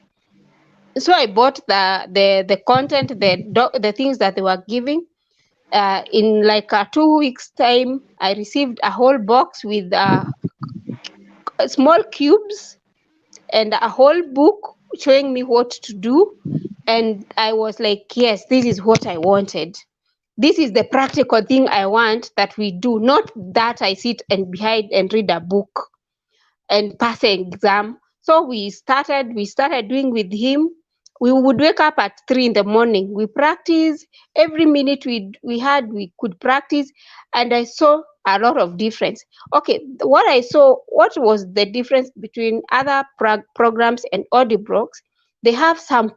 So I bought the content, the things that they were giving. In like 2 weeks time, I received a whole box with small cubes and a whole book showing me what to do. And I was like, yes, this is what I wanted. This is the practical thing I want that we do, not that I sit and behind and read a book and pass an exam. So we started doing with him. We would wake up at 3 in the morning. We practice every minute we could practice, and I saw a lot of difference. Okay, what was the difference between other programs and audiobooks? They have some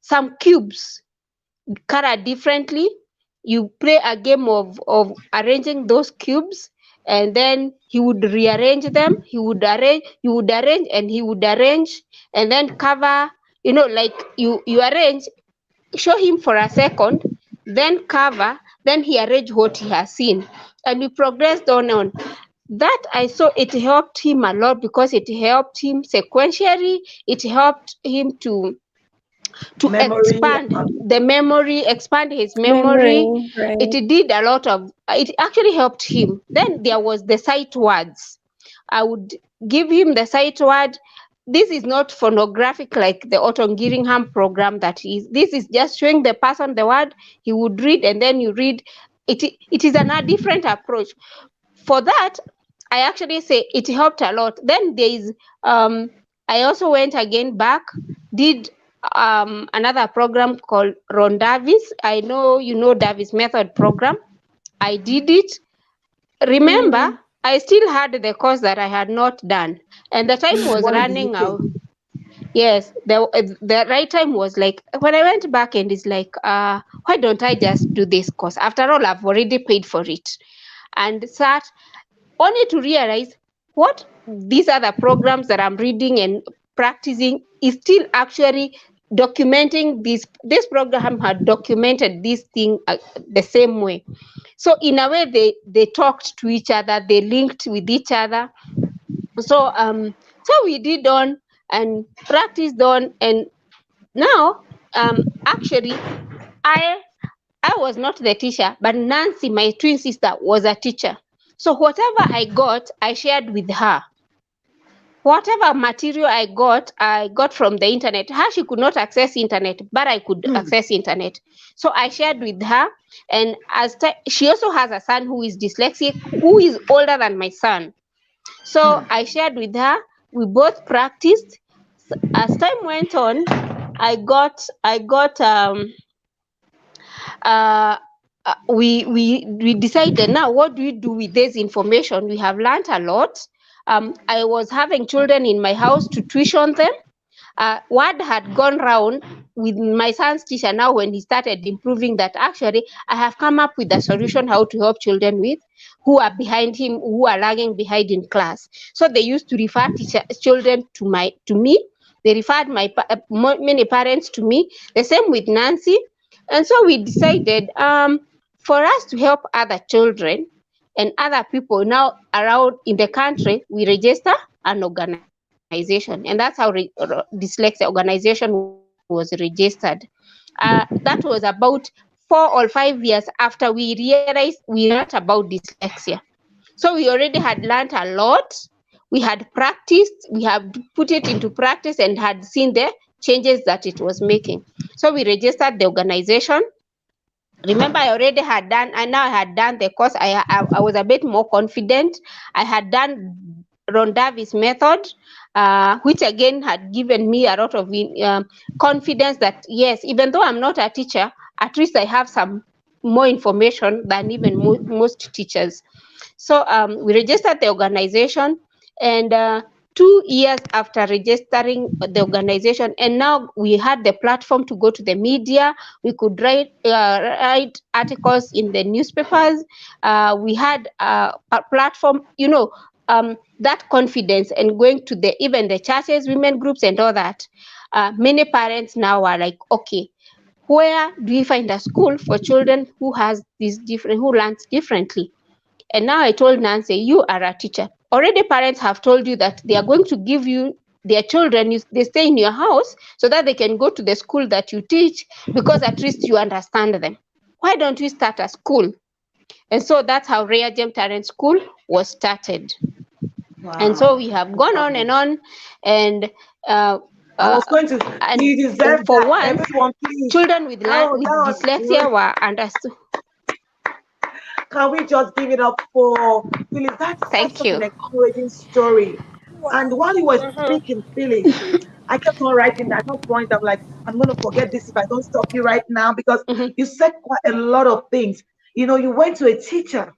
some cubes colored differently. You play a game of arranging those cubes, and then he would rearrange them. You would arrange, and he would arrange, and then cover. Like you arrange, show him for a second, then cover, then he arrange what he has seen, and we progressed on. That I saw it helped him a lot because it helped him sequentially. It helped him to Memory. expand the memory, expand his memory. Right. It did a lot of, it actually helped him. Then there was the sight words. I would give him the sight word. This is not phonographic like the Otton Gillingham program this is just showing the person the word, he would read, and then you read. It is a different approach. For that, I actually say it helped a lot. Then there is, I also went again back, did another program called Ron Davis. I know you know Davis Method program. I did it. Remember, I still had the course that I had not done, and the time was running out. Yes, the right time was like when I went back, and it's like, why don't I just do this course? After all, I've already paid for it, and sat only to realize what these other programs that I'm reading and practicing is still actually documenting this. This program had documented this thing the same way. So in a way, they talked to each other, they linked with each other. So we did on and practiced on, and now actually I was not the teacher, but Nancy, my twin sister, was a teacher. So whatever I got, I shared with her. Whatever material I got from the internet. Her, she could not access internet, but I could access internet. So I shared with her, and she also has a son who is dyslexic, who is older than my son. So I shared with her. We both practiced. As time went on, we decided, now what do we do with this information? We have learned a lot. I was having children in my house to tuition them. Word had gone round with my son's teacher now when he started improving that actually I have come up with a solution how to help children who are behind him, who are lagging behind in class. So they used to refer children to me. They referred many parents to me. The same with Nancy. And so we decided for us to help other children and other people now around in the country, we register an organization. And that's how Dyslexia organization was registered. That was about 4 or 5 years after we realized we learned about dyslexia. So we already had learned a lot. We had practiced, we had put it into practice and had seen the changes that it was making. So we registered the organization. Remember, I already had done, and now I had done the course. I was a bit more confident. I had done Ron Davis method, which again had given me a lot of confidence that yes, even though I'm not a teacher, at least I have some more information than even most teachers. So we registered the organization, and 2 years after registering the organization, and now we had the platform to go to the media. We could write articles in the newspapers. We had a platform, that confidence, and going to even the churches, women groups, and all that. Many parents now are like, okay, where do we find a school for children who learns differently? And now I told Nancy, you are a teacher. Already parents have told you that they are going to give you their children, they stay in your house so that they can go to the school that you teach, because at least you understand them. Why don't we start a school? And so that's how Rare Gem Talent School was started. And so Wow. we have gone on and on, and uh, I uh, was going to, and you deserve for that. once, Everyone, please. children with Oh, with that was dyslexia great. were understood. Can we just give it up for Phyllis? That's Thank such an you. encouraging story. And while you were Mm-hmm. speaking, Phyllis, I kept on writing that. At no point, I'm like, I'm going to forget this if I don't stop you right now because Mhm. you said quite a lot of things. You know, you went to a teacher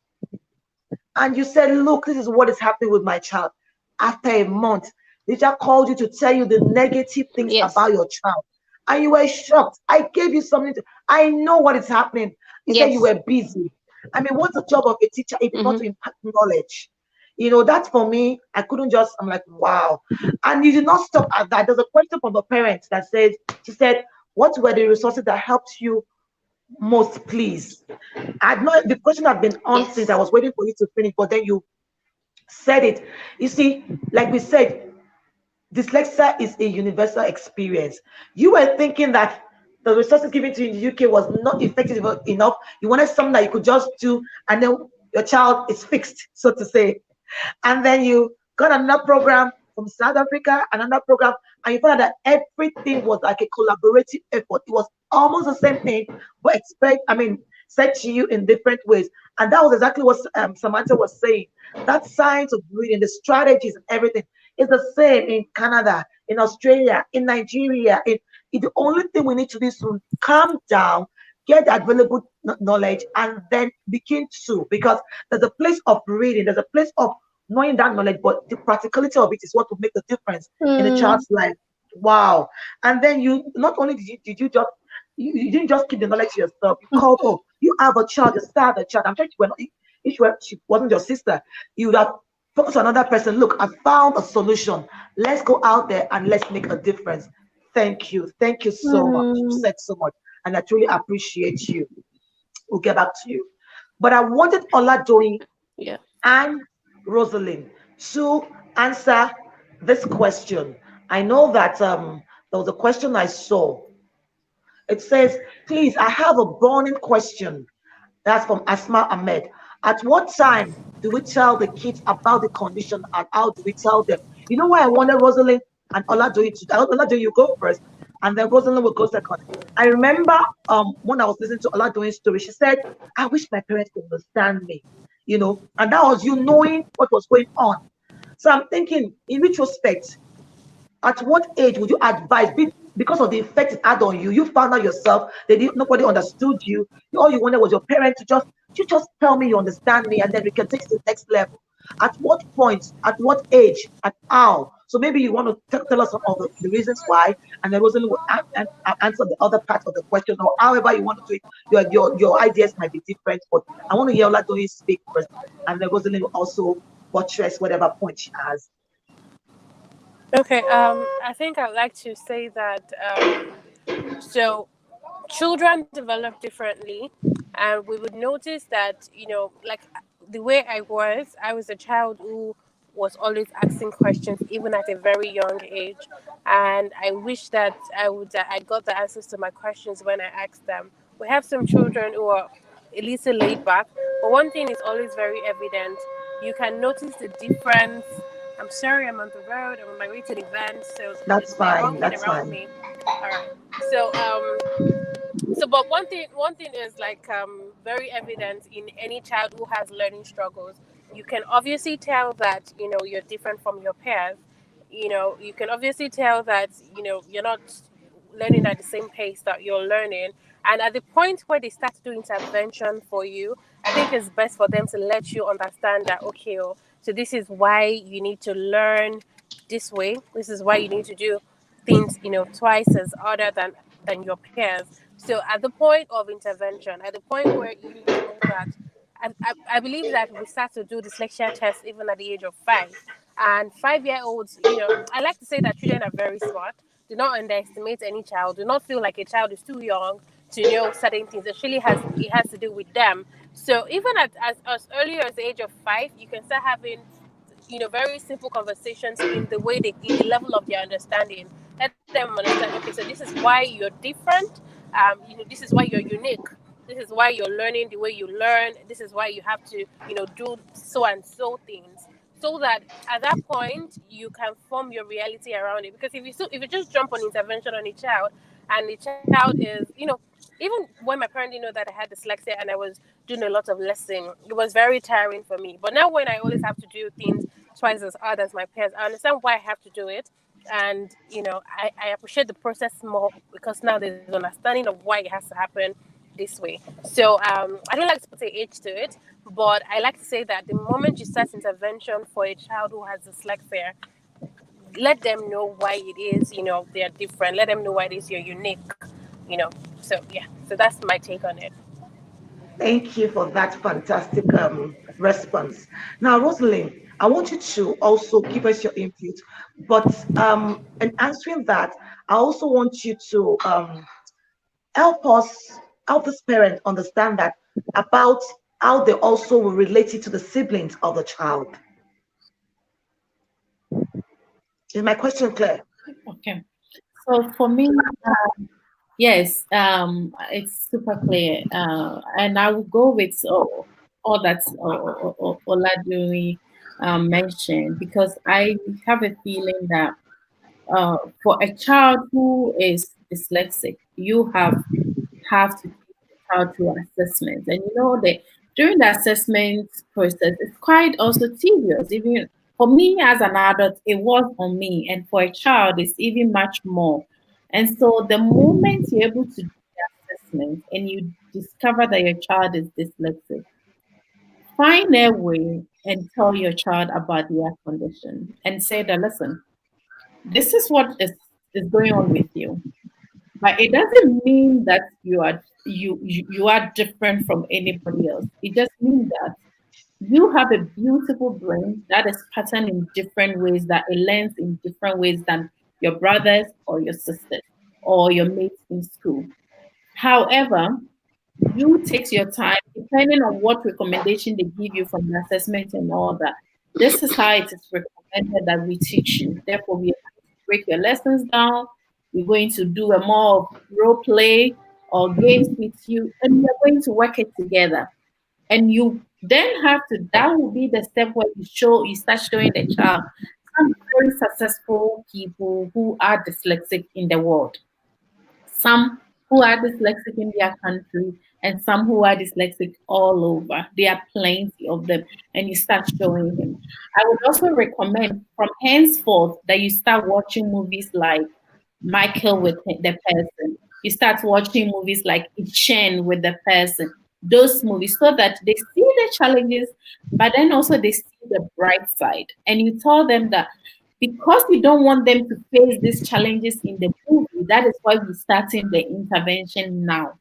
and you said, look, this is what is happening with my child. After a month, the teacher called you to tell you the negative things Yes. about your child. And you were shocked. I gave you something to, I know what is happening. You said you Yes. were busy. I mean, what's the job of a teacher if it's not Hmm. to impart knowledge? You know, that for me, I couldn't just, I'm like, wow. And you did not stop at that. There's a question from the parent that said, she said, what were the resources that helped you most, please? I'd not, the question had been on since I Yes. was waiting for you to finish, but then you said it. You see, like we said, dyslexia is a universal experience. You were thinking that the resources given to you in the UK was not effective enough. You wanted something that you could just do, and then your child is fixed, so to say. And then you got another program from South Africa, another program, and you found out that everything was like a collaborative effort. It was almost the same thing, but said to you in different ways. And that was exactly what Samantha was saying. That science of reading, the strategies and everything is the same in Canada, in Australia, in Nigeria. The only thing we need to do is to calm down, get the available knowledge, and then begin to, because there's a place of reading, there's a place of knowing that knowledge, but the practicality of it is what will make the difference in a Mm. child's life. Wow. And then you not only did you just you didn't just keep the knowledge to yourself, you called, oh, you have a child, you still have a child. I'm sure she wasn't your sister, you would have focused on another person. Look, I found a solution. Let's go out there and let's make a difference. Thank you. Thank you so much. You Mm. said so much. And I truly appreciate you. We'll get back to you. But I wanted Oladoyin Yeah. and Rosalind to answer this question. I know that there was a question I saw. It says, please, I have a burning question. That's from Asma Ahmed. At what time do we tell the kids about the condition and how do we tell them? You know why I wanted Rosalind and Oladoyin to, Oladoyin, you go first, and then Rosalind will go second. I remember when I was listening to Oladoyin's story, she said, I wish my parents could understand me, you know, and that was you knowing what was going on. So I'm thinking, in retrospect, at what age would you advise, because of the effect it had on you? You found out yourself, nobody understood you. All you wanted was your parents to just tell me you understand me, and then we can take it to the next level. At what point, at what age, at how? So maybe you want to tell us some of the reasons why, and then Rosalind will answer the other part of the question, or however you want to do it. Your ideas might be different, but I want to hear Oladoyin speak first, and then Rosalind will also buttress whatever point she has. Okay. I think I'd like to say that so children develop differently, and we would notice that like the way I was a child who was always asking questions even at a very young age, and I wish that I got the answers to my questions when I asked them. We have some children who are a little laid back, but one thing is always very evident. You can notice the difference. I'm sorry, I'm on the road, I'm on my way to the event, so That's they're fine. honking That's around fine. me. All right. So but one thing is like very evident in any child who has learning struggles. You can obviously tell that you're different from your peers. You can obviously tell that you're not learning at the same pace that you're learning. And at the point where they start to do intervention for you, I think it's best for them to let you understand that, okay, so this is why you need to learn this way. This is why you need to do things twice as harder than your peers. So at the point of intervention, at the point where you know that, I believe that we start to do dyslexia tests even at the age of 5. And 5-year olds, I like to say that children are very smart. Do not underestimate any child. Do not feel like a child is too young to know certain things. It has to do with them. So even at as early as the age of 5, you can start having very simple conversations in the level of their understanding. Let them understand, okay, so this is why you're different. This is why you're unique. This is why you're learning the way you learn. This is why you have to do so and so things. so that at that point you can form your reality around it. Because if you just jump on intervention on a child, and the child is, even when my parents didn't know that I had dyslexia and I was doing a lot of lesson, it was very tiring for me. But now when I always have to do things twice as hard as my peers, I understand why I have to do it. And I appreciate the process more, because now there's understanding of why it has to happen this way. So I don't like to put an age to it, but I like to say that the moment you start intervention for a child who has dyslexia, let them know why it is, they're different. Let them know why it is you're unique, you know. So yeah, so that's my take on it. Thank you for that fantastic response. Now, Rosalind, I want you to also give us your input, but in answering that, I also want you to help us, help this parent understand that about how they also will relate it to the siblings of the child. Is my question clear? Okay. So for me, yes, it's super clear, and I will go with all that Oladuni mentioned, because I have a feeling that for a child who is dyslexic, you have to take the child through assessments, and that during the assessment process, it's quite also tedious. Even for me as an adult, it was on me, and for a child, it's even much more. And so, the moment you're able to do the assessment and you discover that your child is dyslexic, find a way and tell your child about their condition and say that, listen, this is what is going on with you, but it doesn't mean that you are different from anybody else. It just means that you have a beautiful brain that is patterned in different ways, that it learns in different ways than your brothers or your sisters or your mates in school. However, you take your time, depending on what recommendation they give you from the assessment and all that. This is how it is recommended that we teach you. Therefore, we are going to break your lessons down. We're going to do a more of role play or games with you, and we're going to work it together. And you then have to, that will be the step where you start showing the child some very successful people who are dyslexic in the world, some who are dyslexic in their country, and some who are dyslexic all over. There are plenty of them, and you start showing him. I would also recommend from henceforth that you start watching movies like Michael with the person. You start watching movies like Chen with the person. Those movies, so that they see the challenges, but then also they see the bright side. And you tell them that because we don't want them to face these challenges in the movie, that is why we're starting the intervention now.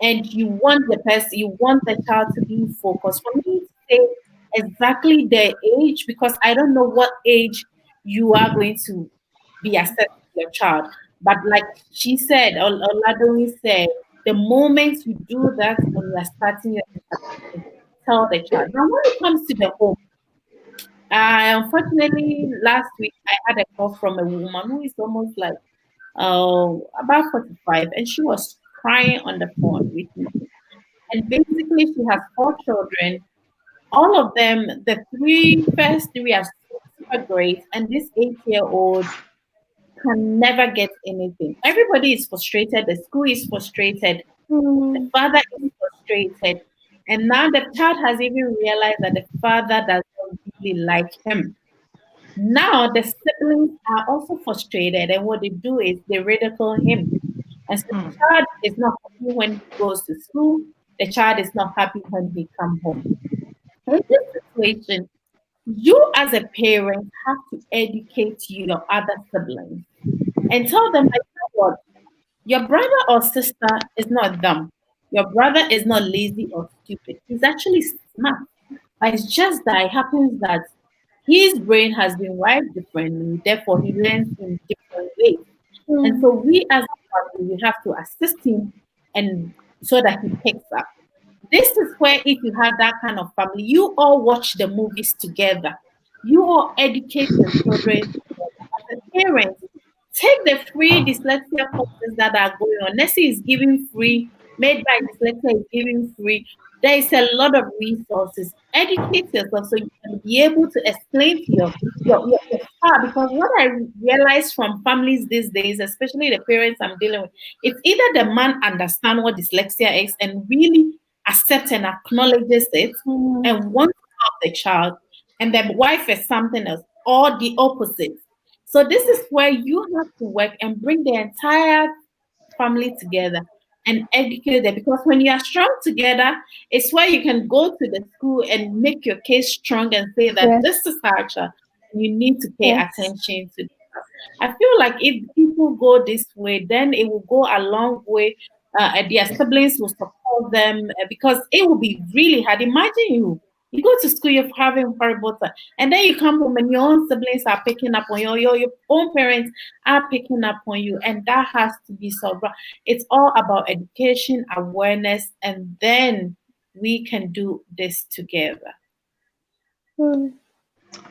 And you want the child to be focused. For me to say exactly their age, because I don't know what age you are going to be assessing your child. But like she said, or Ladoni said, the moment you do that and you are starting your intervention, tell the child. Now, when it comes to the home, unfortunately, last week I had a call from a woman who is almost like about 45, and she was crying on the phone with me. And basically, she has 4 children. All of them, the first three are super great, and this 8-year-old can never get anything. Everybody is frustrated. The school is frustrated. The Mm. father is frustrated. And now the child has even realized that the father doesn't really like him. Now the siblings are also frustrated, and what they do is they ridicule him. And so the child is not happy when he goes to school. The child is not happy when he comes home. In this situation, you as a parent have to educate your other siblings and tell them that, you know what, your brother or sister is not dumb. Your brother is not lazy or stupid. He's actually smart. But it's just that it happens that his brain has been wired differently, therefore he learns in different ways. And Mm. so we as a family, we have to assist him and so that he picks up. This is where if you have that kind of family, you all watch the movies together. You all educate your children together. As a parent, take the free dyslexia courses that are going on. Nessie is giving free, Made by Dyslexia is giving free. there is a lot of resources. Educate yourself so you can be able to explain to your child. Because what I realize from families these days, especially the parents I'm dealing with, it's either the man understand what dyslexia is and really accepts and acknowledges it and wants to help the child, and the wife is something else, or the opposite. So this is where you have to work and bring the entire family together and educate them, because when you are strong together, it's where you can go to the school and make your case strong and say that Yes. this is our child. You need to pay Yes. attention to. I feel like if people go this way, then it will go a long way. And their siblings will support them, because it will be really hard. Imagine you go to school, you're having horrible time, and then you come home and your own siblings are picking up on you, your own parents are picking up on you, and that has to be solved. It's all about education, awareness, and then we can do this together. Mm.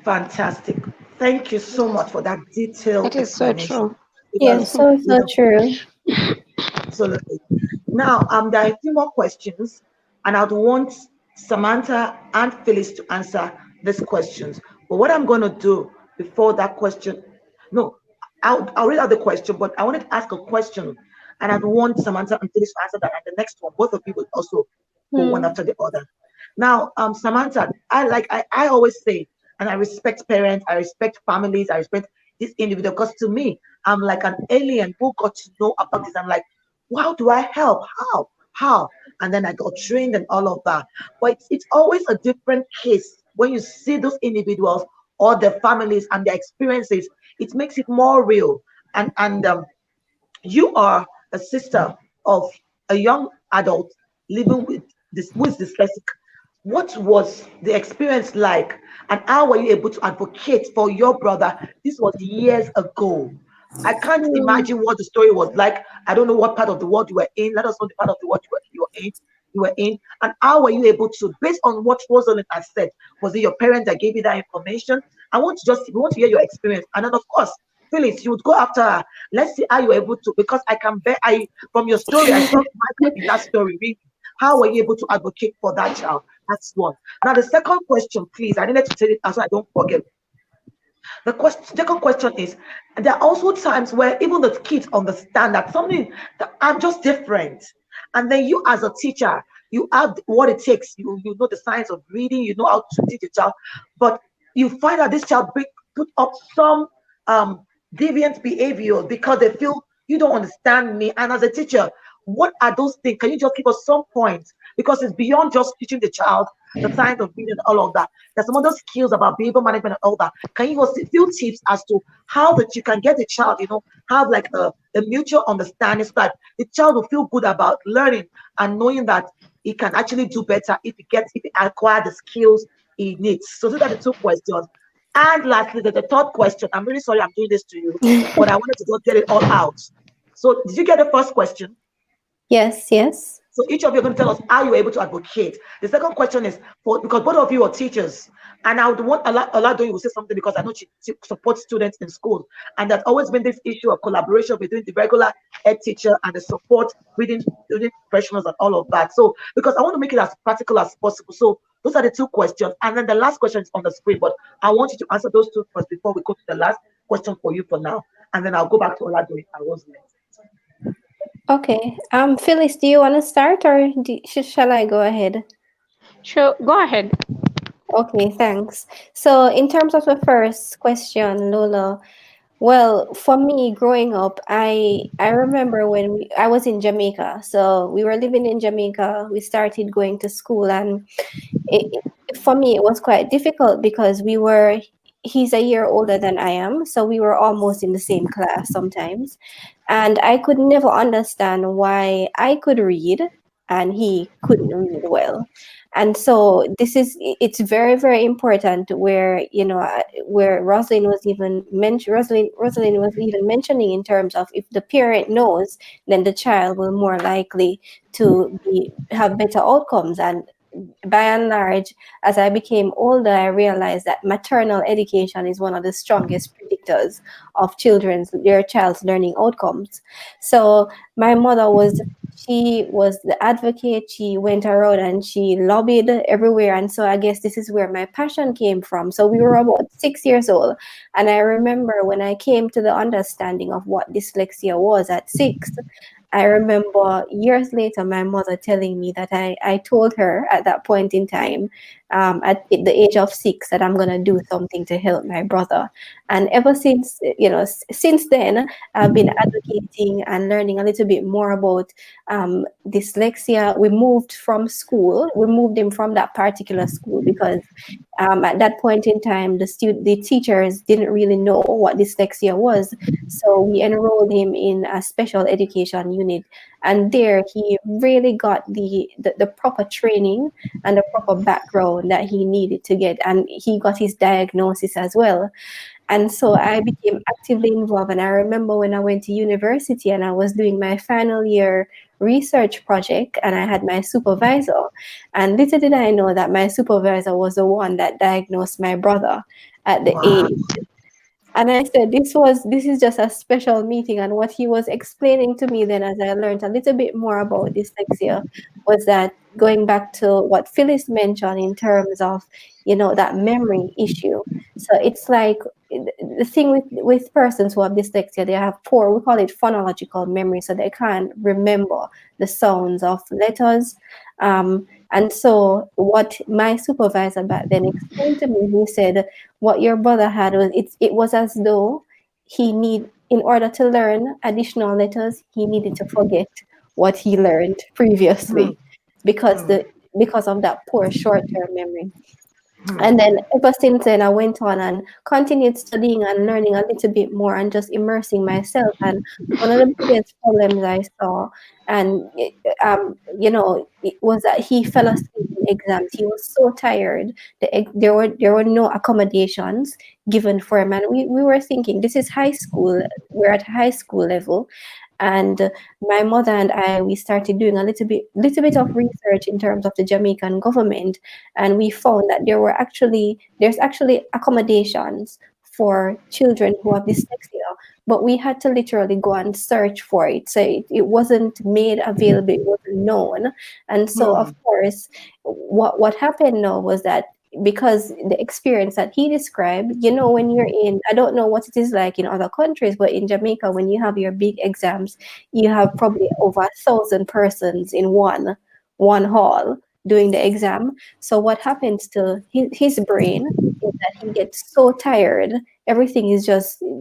Fantastic. Thank you so much for that detailed That is so explanation. true. It Yes, was, so true. absolutely. Now, there are a few more questions, and I'd want Samantha and Phyllis to answer these questions. But what I'm going to do before that question, no, I'll read out the question, but I wanted to ask a question, and I'd want Samantha and Phyllis to answer that, and the next one, both of you will also go one after the other. Now, Samantha, I always say, and I respect parents, I respect families, I respect this individual, because to me, I'm like an alien who got to know about this. I'm like, how do I help? How? And then I got trained and all of that. But it's always a different case when you see those individuals or their families and their experiences. It makes it more real. And you are a sister of a young adult living with this with dyslexic. What was the experience like, and how were you able to advocate for your brother? This was years ago. I can't imagine what the story was like. I don't know what part of the world you were in. Let us know the part of the world you were in, and how were you able to, based on what Rosalind has said, was it your parents that gave you that information? We want to hear your experience, and then of course, Phyllis, you would go after her. Let's see how you were able to, because I can bet I from your story, I saw myself in that story. Really. How were you able to advocate for that child? That's one. Now the second question, please. I needed to say it so I don't forget. Second question is, there are also times where even the kids understand that something that I'm just different, and then you as a teacher, you have what it takes. You know the science of reading. You know how to teach a child, but you find that this child put up some deviant behavior because they feel you don't understand me. And as a teacher, what are those things? Can you just give us some points? Because it's beyond just teaching the child the science of reading and all of that. There's some other skills about behavior management and all that. Can you give us a few tips as to how that you can get the child, have like a mutual understanding so that the child will feel good about learning and knowing that he can actually do better if he acquire the skills he needs. So those are the two questions. And lastly, the third question. I'm really sorry I'm doing this to you, but I wanted to just get it all out. So did you get the first question? Yes. So each of you are going to tell us how you were able to advocate. The second question is because both of you are teachers, and I would want Oladoyin will say something because I know she supports students in schools, and there's always been this issue of collaboration between the regular ed teacher and the support reading professionals and all of that. So because I want to make it as practical as possible. So those are the two questions, and then the last question is on the screen. But I want you to answer those two first before we go to the last question for you for now, and then I'll go back to Oladoyin and Rosemary. Okay. Phyllis, do you want to start, or shall I go ahead? Sure, go ahead. Okay, thanks. So, in terms of the first question, Lola, well, for me, growing up, I remember when I was in Jamaica. So we were living in Jamaica. We started going to school, and for me, it was quite difficult because he's a year older than I am, so we were almost in the same class sometimes, and I could never understand why I could read and he couldn't read well. And so it's very, very important where, where Rosalind was even mentioning in terms of, if the parent knows, then the child will more likely to have better outcomes. And by and large, as I became older, I realized that maternal education is one of the strongest predictors of their child's learning outcomes. So my mother was She was the advocate. She went around and she lobbied everywhere. And so I guess this is where my passion came from. So we were about 6 years old. And I remember when I came to the understanding of what dyslexia was at 6, I remember years later my mother telling me that I told her at that point in time, at the age of 6, that I'm going to do something to help my brother. And ever since, since then, I've been advocating and learning a little bit more about dyslexia. We moved from school. We moved him from that particular school because at that point in time, the teachers didn't really know what dyslexia was. So we enrolled him in a special education unit. And there he really got the proper training and the proper background that he needed to get. And he got his diagnosis as well. And so I became actively involved. And I remember when I went to university and I was doing my final year research project and I had my supervisor. And little did I know that my supervisor was the one that diagnosed my brother at the Wow. age. And I said, this is just a special meeting. And what he was explaining to me then, as I learned a little bit more about dyslexia, was that going back to what Phyllis mentioned in terms of, that memory issue. So it's like the thing with persons who have dyslexia, they have poor, we call it phonological memory. So they can't remember the sounds of letters. And so what my supervisor back then explained to me, he said, what your brother had was it was as though in order to learn additional letters, he needed to forget what he learned previously because of that poor short-term memory. And then ever since then, I went on and continued studying and learning a little bit more and just immersing myself. And one of the biggest problems I saw, and it was that he fell asleep in exams. He was so tired. There were no accommodations given for him, and we were thinking, this is high school. We're at high school level. And my mother and I, we started doing a little bit of research in terms of the Jamaican government, and we found that there's actually accommodations for children who have dyslexia, but we had to literally go and search for it. So it wasn't made available, it wasn't known. And so of course, what happened now was that because the experience that he described, when you're in, I don't know what it is like in other countries, but in Jamaica, when you have your big exams, you have probably over 1,000 persons in one hall doing the exam. So what happens to his brain is that he gets so tired. Everything is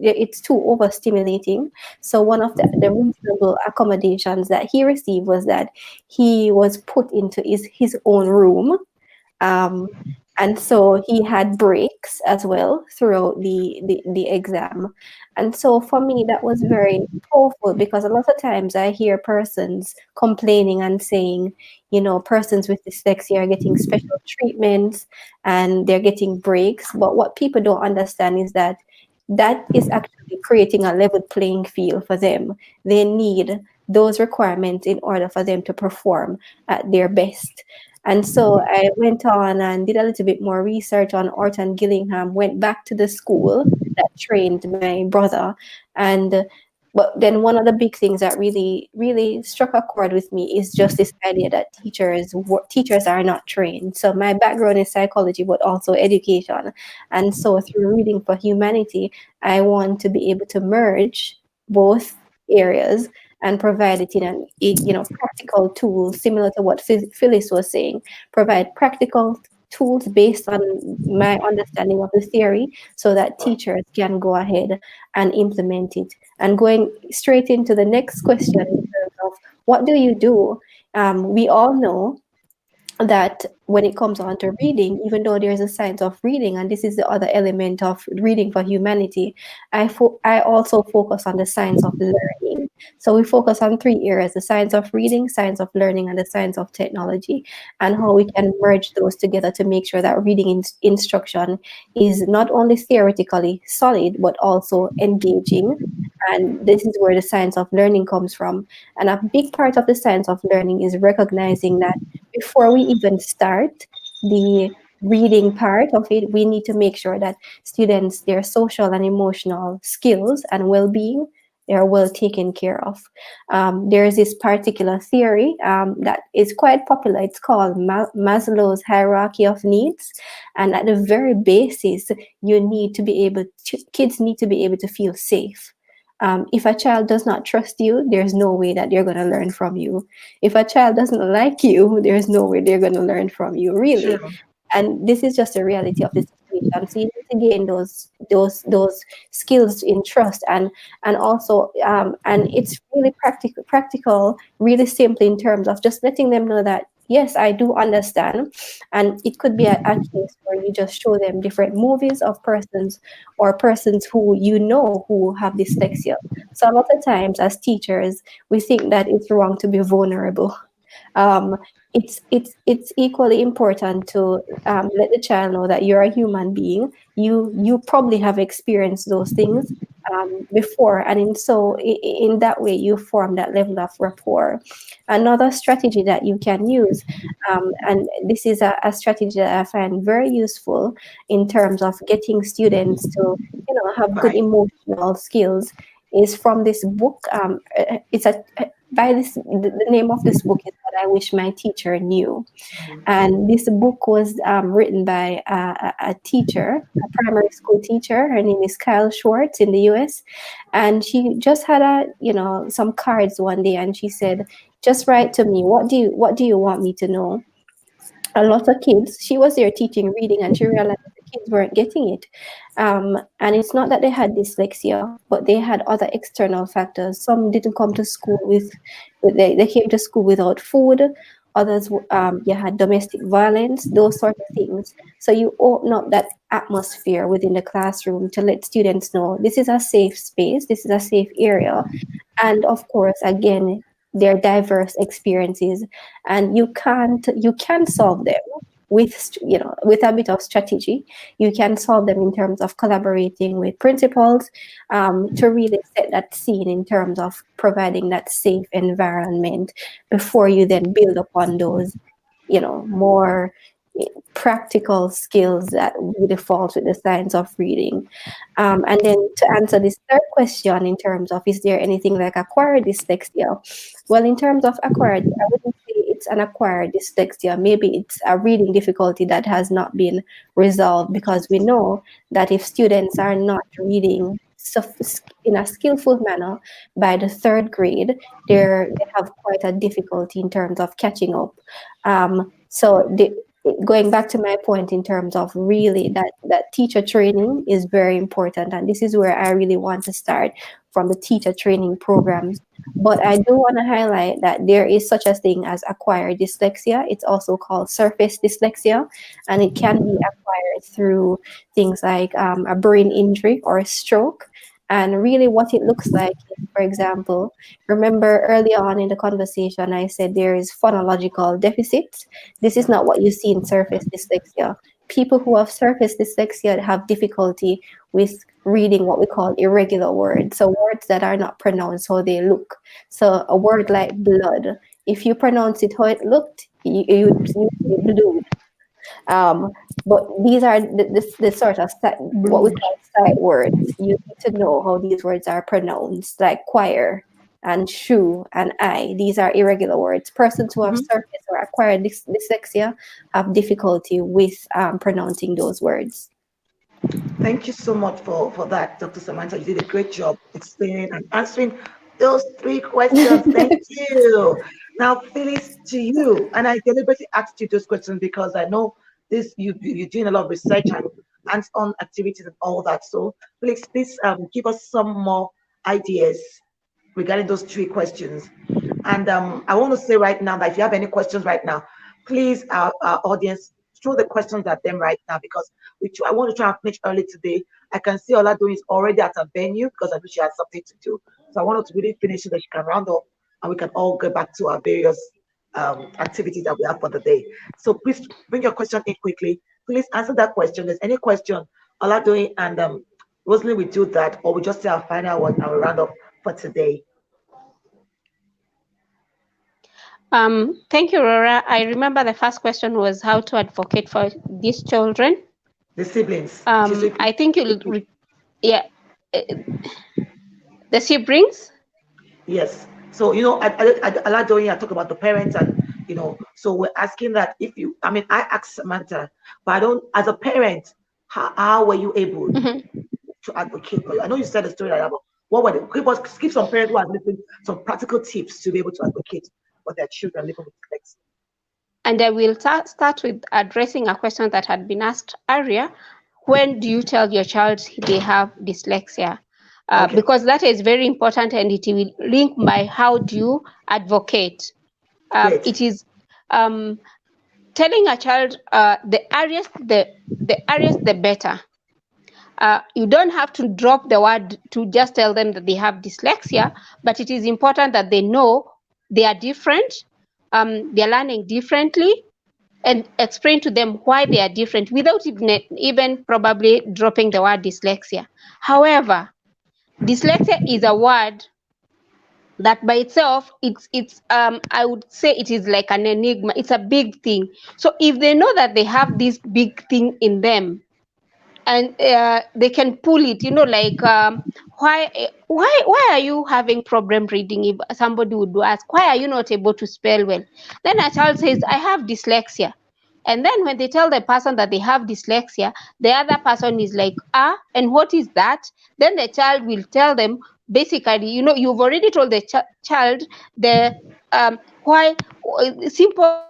it's too overstimulating. So one of the reasonable accommodations that he received was that he was put into his own room. And so he had breaks as well throughout the exam. And so for me, that was very powerful because a lot of times I hear persons complaining and saying, persons with dyslexia are getting special treatments and they're getting breaks. But what people don't understand is that is actually creating a level playing field for them. They need those requirements in order for them to perform at their best. And so I went on and did a little bit more research on Orton Gillingham, went back to the school that trained my brother. But then one of the big things that really, really struck a chord with me is just this idea that teachers are not trained. So my background is psychology, but also education. And so through Reading for Humanity, I want to be able to merge both areas and provide it in practical tools, similar to what Phyllis was saying, provide practical tools based on my understanding of the theory so that teachers can go ahead and implement it. And going straight into the next question in terms of what do you do? We all know that when it comes on to reading, even though there's a science of reading, and this is the other element of Reading for Humanity, I also focus on the science of learning. So we focus on 3 areas: the science of reading, science of learning, and the science of technology, and how we can merge those together to make sure that reading instruction is not only theoretically solid, but also engaging. And this is where the science of learning comes from. And a big part of the science of learning is recognizing that before we even start the reading part of it, we need to make sure that students, their social and emotional skills and well-being They are well taken care of. There is this particular theory that is quite popular. It's called Maslow's hierarchy of needs. And at the very basis, you need to be able to, kids need to be able to feel safe. If a child does not trust you, there's no way that they're going to learn from you. If a child doesn't like you, there's no way they're going to learn from you, really. Sure. And this is just a reality of the situation. So you need to gain those skills in trust, and also and it's really practical, really simple in terms of just letting them know that yes, I do understand. And it could be a case where you just show them different movies of persons who you know who have dyslexia. So a lot of times as teachers, we think that it's wrong to be vulnerable. um, it's equally important to let the child know that you're a human being. You probably have experienced those things before, and in that way you form that level of rapport. Another strategy that you can use, and this is a strategy that I find very useful in terms of getting students to have good Right. emotional skills, is from this book. It's a by this the name of this book is What I Wish My Teacher Knew. And this book was written by a teacher, a primary school teacher. Her name is Kyle Schwartz in the US. And she just had some cards one day, and she said, just write to me, what do you want me to know? A lot of kids, she was there teaching reading, and she realized the kids weren't getting it. And it's not that they had dyslexia, but they had other external factors. Some didn't come to school they came to school without food. Others, you had domestic violence, those sort of things. So you open up that atmosphere within the classroom to let students know this is a safe space, this is a safe area. And of course, again, they're diverse experiences, and you can solve them with a bit of strategy. You can solve them in terms of collaborating with principals, to really set that scene in terms of providing that safe environment before you then build upon those more practical skills that really falls with the science of reading. And then to answer this third question in terms of is there anything like acquired dyslexia? Well, in terms of acquired, I wouldn't say it's an acquired dyslexia. Maybe it's a reading difficulty that has not been resolved, because we know that if students are not reading in a skillful manner by the third grade, they have quite a difficulty in terms of catching up. Going back to my point in terms of really that teacher training is very important, and this is where I really want to start, from the teacher training programs. But I do want to highlight that there is such a thing as acquired dyslexia. It's also called surface dyslexia, and it can be acquired through things like a brain injury or a stroke. And really what it looks like is, for example, remember early on in the conversation, I said there is phonological deficits. This is not what you see in surface dyslexia. People who have surface dyslexia have difficulty with reading what we call irregular words. So words that are not pronounced how they look. So a word like blood, if you pronounce it how it looked, you say blue. But these are the sort of what we call sight words. You need to know how these words are pronounced, like choir and shoe and eye. These are irregular words. Persons who have surface or acquired dyslexia have difficulty with pronouncing those words. Thank you so much for that, Dr. Samantha. You did a great job explaining and answering those 3 questions. Thank you. Now, Phyllis, to you. And I deliberately asked you those questions because I know you're doing a lot of research and hands-on activities and all that. So please give us some more ideas regarding those 3 questions. And I want to say right now that if you have any questions right now, please, our audience, throw the questions at them right now, because I want to try and finish early today. I can see Oladun is already at a venue because I know she has something to do. So I want her to really finish so that she can round up and we can all go back to our various activities that we have for the day. So please bring your question in quickly. Please answer that question. If there's any question, Oladun and Rosalie will do that, or we just say our final one and we round up for today. Thank you, Rora. I remember the first question was how to advocate for these children. The siblings. I think you'll, the the siblings. Yes. So, I like when you talk about the parents and, so we're asking that if you, I mean, I asked Samantha, but I don't, as a parent, how were you able Mhm. to advocate? I know you said the story like that, but what were they? Give some parents who are listening some practical tips to be able to advocate for their children living with dyslexia. And I will start with addressing a question that had been asked earlier. When do you tell your child they have dyslexia? Okay, Because that is very important, and it will link by how do you advocate. great. It is telling a child the earliest the better. You don't have to drop the word to just tell them that they have dyslexia, but it is important that they know they are different, they're learning differently, and explain to them why they are different without even probably dropping the word dyslexia. However, dyslexia is a word that by itself, it's I would say it is like an enigma. It's a big thing. So if they know that they have this big thing in them, and they can pull it, like why are you having problem reading? If somebody would ask, why are you not able to spell well? Then a child says, I have dyslexia. And then when they tell the person that they have dyslexia, the other person is like, and what is that? Then the child will tell them, basically, you've already told the child the why simple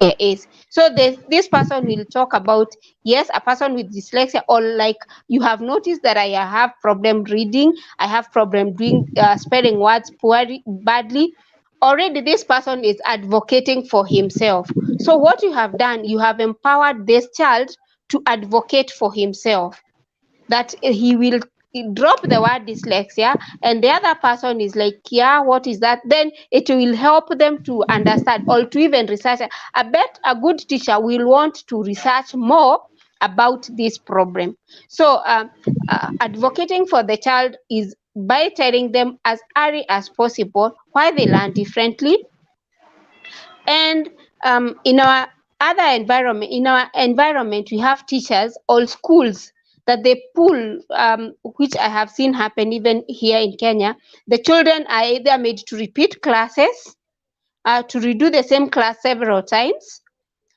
dyslexia is. So this person will talk about, yes, a person with dyslexia, or like, you have noticed that I have problem reading, I have problem doing spelling words poorly, badly. Already this person is advocating for himself. So what you have done, you have empowered this child to advocate for himself, that he will drop the word dyslexia, and the other person is like, yeah, what is that? Then it will help them to understand, or to even research. I bet a good teacher will want to research more about this problem. So advocating for the child is by telling them as early as possible why they learn differently. And in our environment, we have teachers or schools that they pull, which I have seen happen even here in Kenya. The children are either made to repeat classes, to redo the same class several times.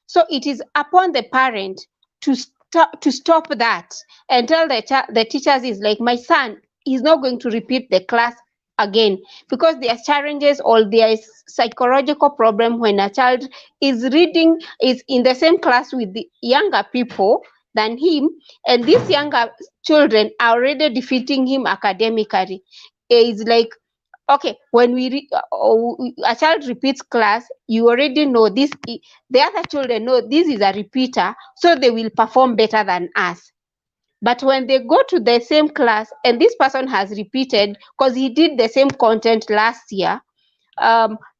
So it is upon the parent to stop that, and tell the teachers, is like, my son is not going to repeat the class again, because there are challenges, or there is psychological problem when a child is in the same class with the younger people than him, and these younger children are already defeating him academically. It's like, okay, when a child repeats class, you already know this, the other children know this is a repeater, so they will perform better than us. But when they go to the same class and this person has repeated because he did the same content last year,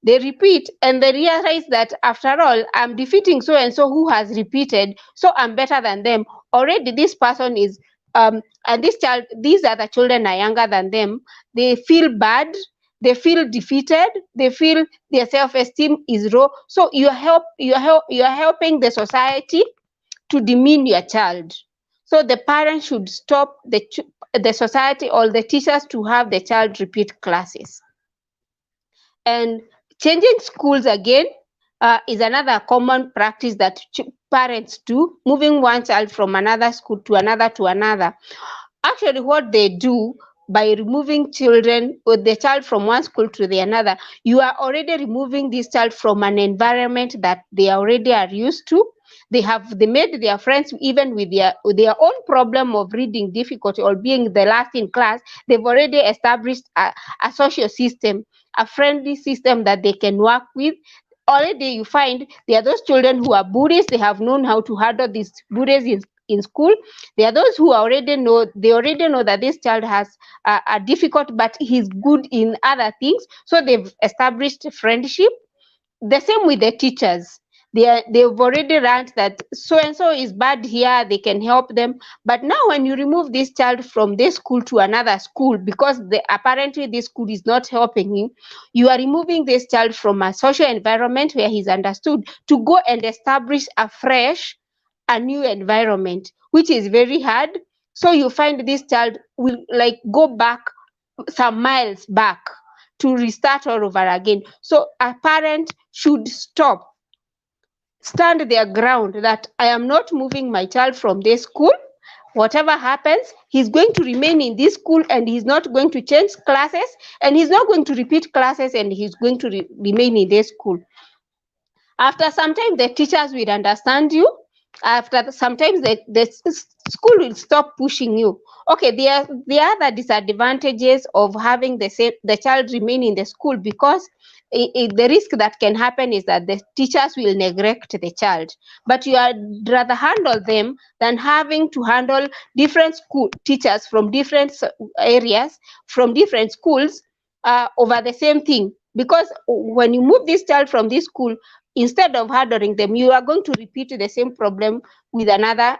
they repeat and they realize that, after all, I'm defeating so and so who has repeated, so I'm better than them. Already this person is and these other children are younger than them. They feel bad, they feel defeated, they feel their self-esteem is low. So you're helping the society to demean your child. So the parents should stop the society or the teachers to have the child repeat classes. And changing schools again is another common practice that parents do, moving one child from another school to another. Actually, what they do by removing children or the child from one school to the another, you are already removing this child from an environment that they already are used to. They made their friends even with their own problem of reading difficulty or being the last in class. They've already established a social system, a friendly system that they can work with. Already you find there are those children who are bullies. They have known how to handle these bullies in school. There are those who already know that this child has a difficult, but he's good in other things, so they've established friendship. The same with the teachers. They've already learned that so and so is bad here, they can help them. But now when you remove this child from this school to another school, because apparently this school is not helping him, you are removing this child from a social environment where he's understood, to go and establish a new environment, which is very hard. So you find this child will like go back some miles back to restart all over again. So a parent should stand their ground that I am not moving my child from this school. Whatever happens, he's going to remain in this school and he's not going to change classes and he's not going to repeat classes and he's going to remain in this school. After some time, the teachers will understand you. After sometimes the school will stop pushing you. Okay, the other disadvantages of having the child remain in the school, because the risk that can happen is that the teachers will neglect the child, but you would rather handle them than having to handle different school teachers from different areas, from different schools, over the same thing. Because when you move this child from this school, instead of handling them, you are going to repeat the same problem with another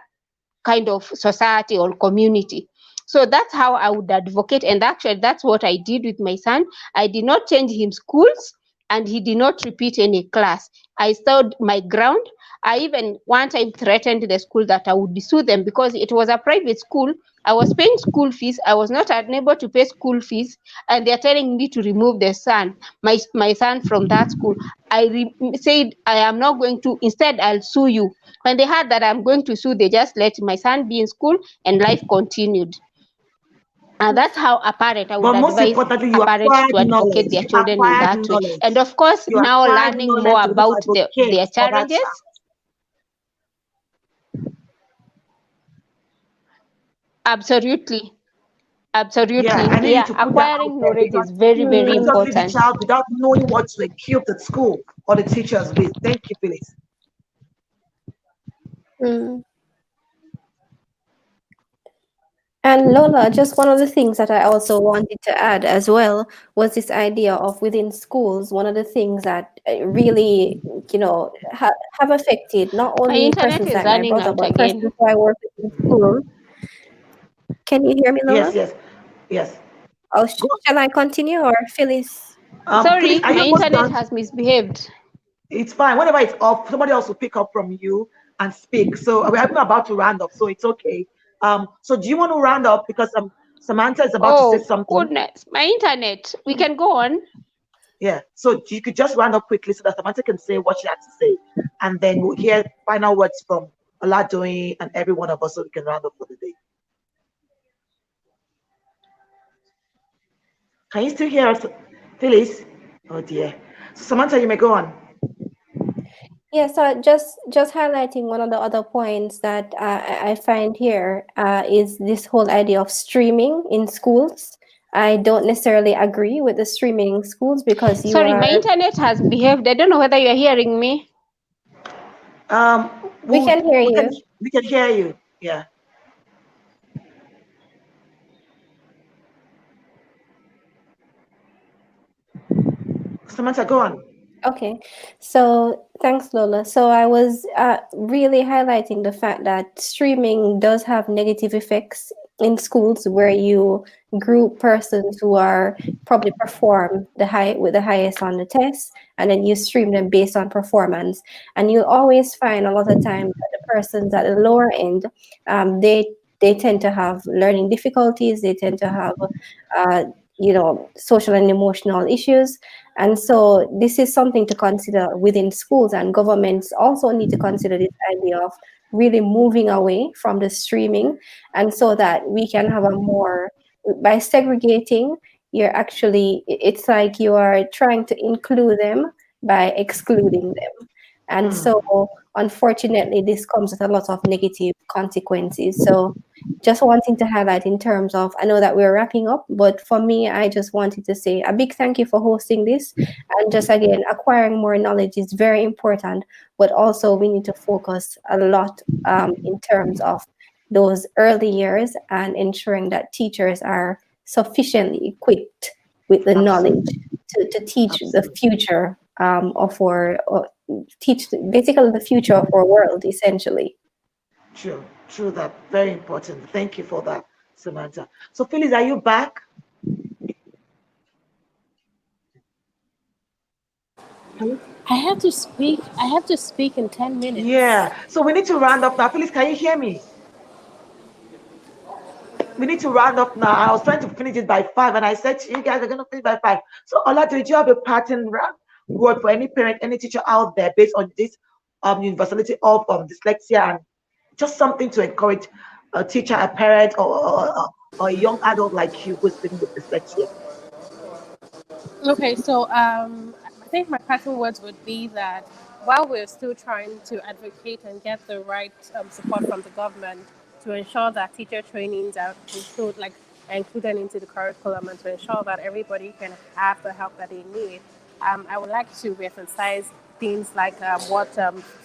kind of society or community. So that's how I would advocate, and actually that's what I did with my son. I did not change him schools and he did not repeat any class. I stood my ground. I even one time threatened the school that I would sue them because it was a private school. I was paying school fees. I was not unable to pay school fees, and they're telling me to remove the son, my son from that school. I said I am not going to. Instead, I'll sue you. When they heard that I'm going to sue, they just let my son be in school, and life continued. And that's how a parent, I would most advise importantly, a you parent acquired to advocate knowledge. their You children in acquired that way. knowledge. And of course, You now acquired learning knowledge more to be able about to their advocate for that challenges. child. Absolutely. Yeah, Absolutely. I need you Yeah, to put that out acquiring there knowledge because is very, you very can't just leave the important. child without knowing what to equip the school or the teachers with. Thank you, Phyllis. Mm. And Lola, just one of the things that I also wanted to add as well was this idea of within schools. One of the things that really, have affected not My only internet persons is like my running brother, out but persons again. who I work with in school. Can you hear me, Yes, Lola? yes. Oh, Go shall I continue or Phyllis? Phyllis, Sorry, are you my almost internet done? has misbehaved. It's fine. Whenever it's off, somebody else will pick up from you and speak. So we're about to round up, so it's okay. So do you want to round up because Samantha is about to say Oh, something? goodness. My internet. We can go on. Yeah. So you could just round up quickly so that Samantha can say what she has to say, and then we'll hear final words from Oladoyin and every one of us, so we can round up for the day. Can you still hear us, Phyllis? Oh dear. So Samantha, you may go on. Yeah, so just highlighting one of the other points that I find here is this whole idea of streaming in schools. I don't necessarily agree with the streaming in schools because you Sorry, are. my internet has behaved. I don't know whether you're hearing me. We can hear you. We can hear you. Yeah. Samantha, go on. Okay, so thanks, Lola. So I was really highlighting the fact that streaming does have negative effects in schools where you group persons who are probably perform with the highest on the test, and then you stream them based on performance. And you always find a lot of times that the persons at the lower end, they tend to have learning difficulties. They tend to have, social and emotional issues. And so this is something to consider within schools, and governments also need to consider this idea of really moving away from the streaming, and so that we can have a more, by segregating, it's like you are trying to include them by excluding them. And so unfortunately this comes with a lot of negative consequences. So just wanting to highlight in terms of, I know that we're wrapping up, but for me, I just wanted to say a big thank you for hosting this. And just again, acquiring more knowledge is very important, but also we need to focus a lot in terms of those early years and ensuring that teachers are sufficiently equipped with the knowledge to teach the future of our, teach basically the future of our world, essentially. True that. Very important. Thank you for that, Samantha. So Phyllis, are you back? I have to speak. I have to speak in 10 minutes. Yeah. So we need to round up now. Phyllis, can you hear me? we need to round up now. I was trying to finish it by 5, and I said to you guys, we're going to finish by 5. So, Ola, did you have a pattern word for any parent, any teacher out there based on this universality of dyslexia, and just something to encourage a teacher, a parent, or a young adult like you who's living with dyslexia? Okay, so I think my parting words would be that while we're still trying to advocate and get the right support from the government to ensure that teacher trainings are included into the curriculum and to ensure that everybody can have the help that they need, I would like to emphasize things like what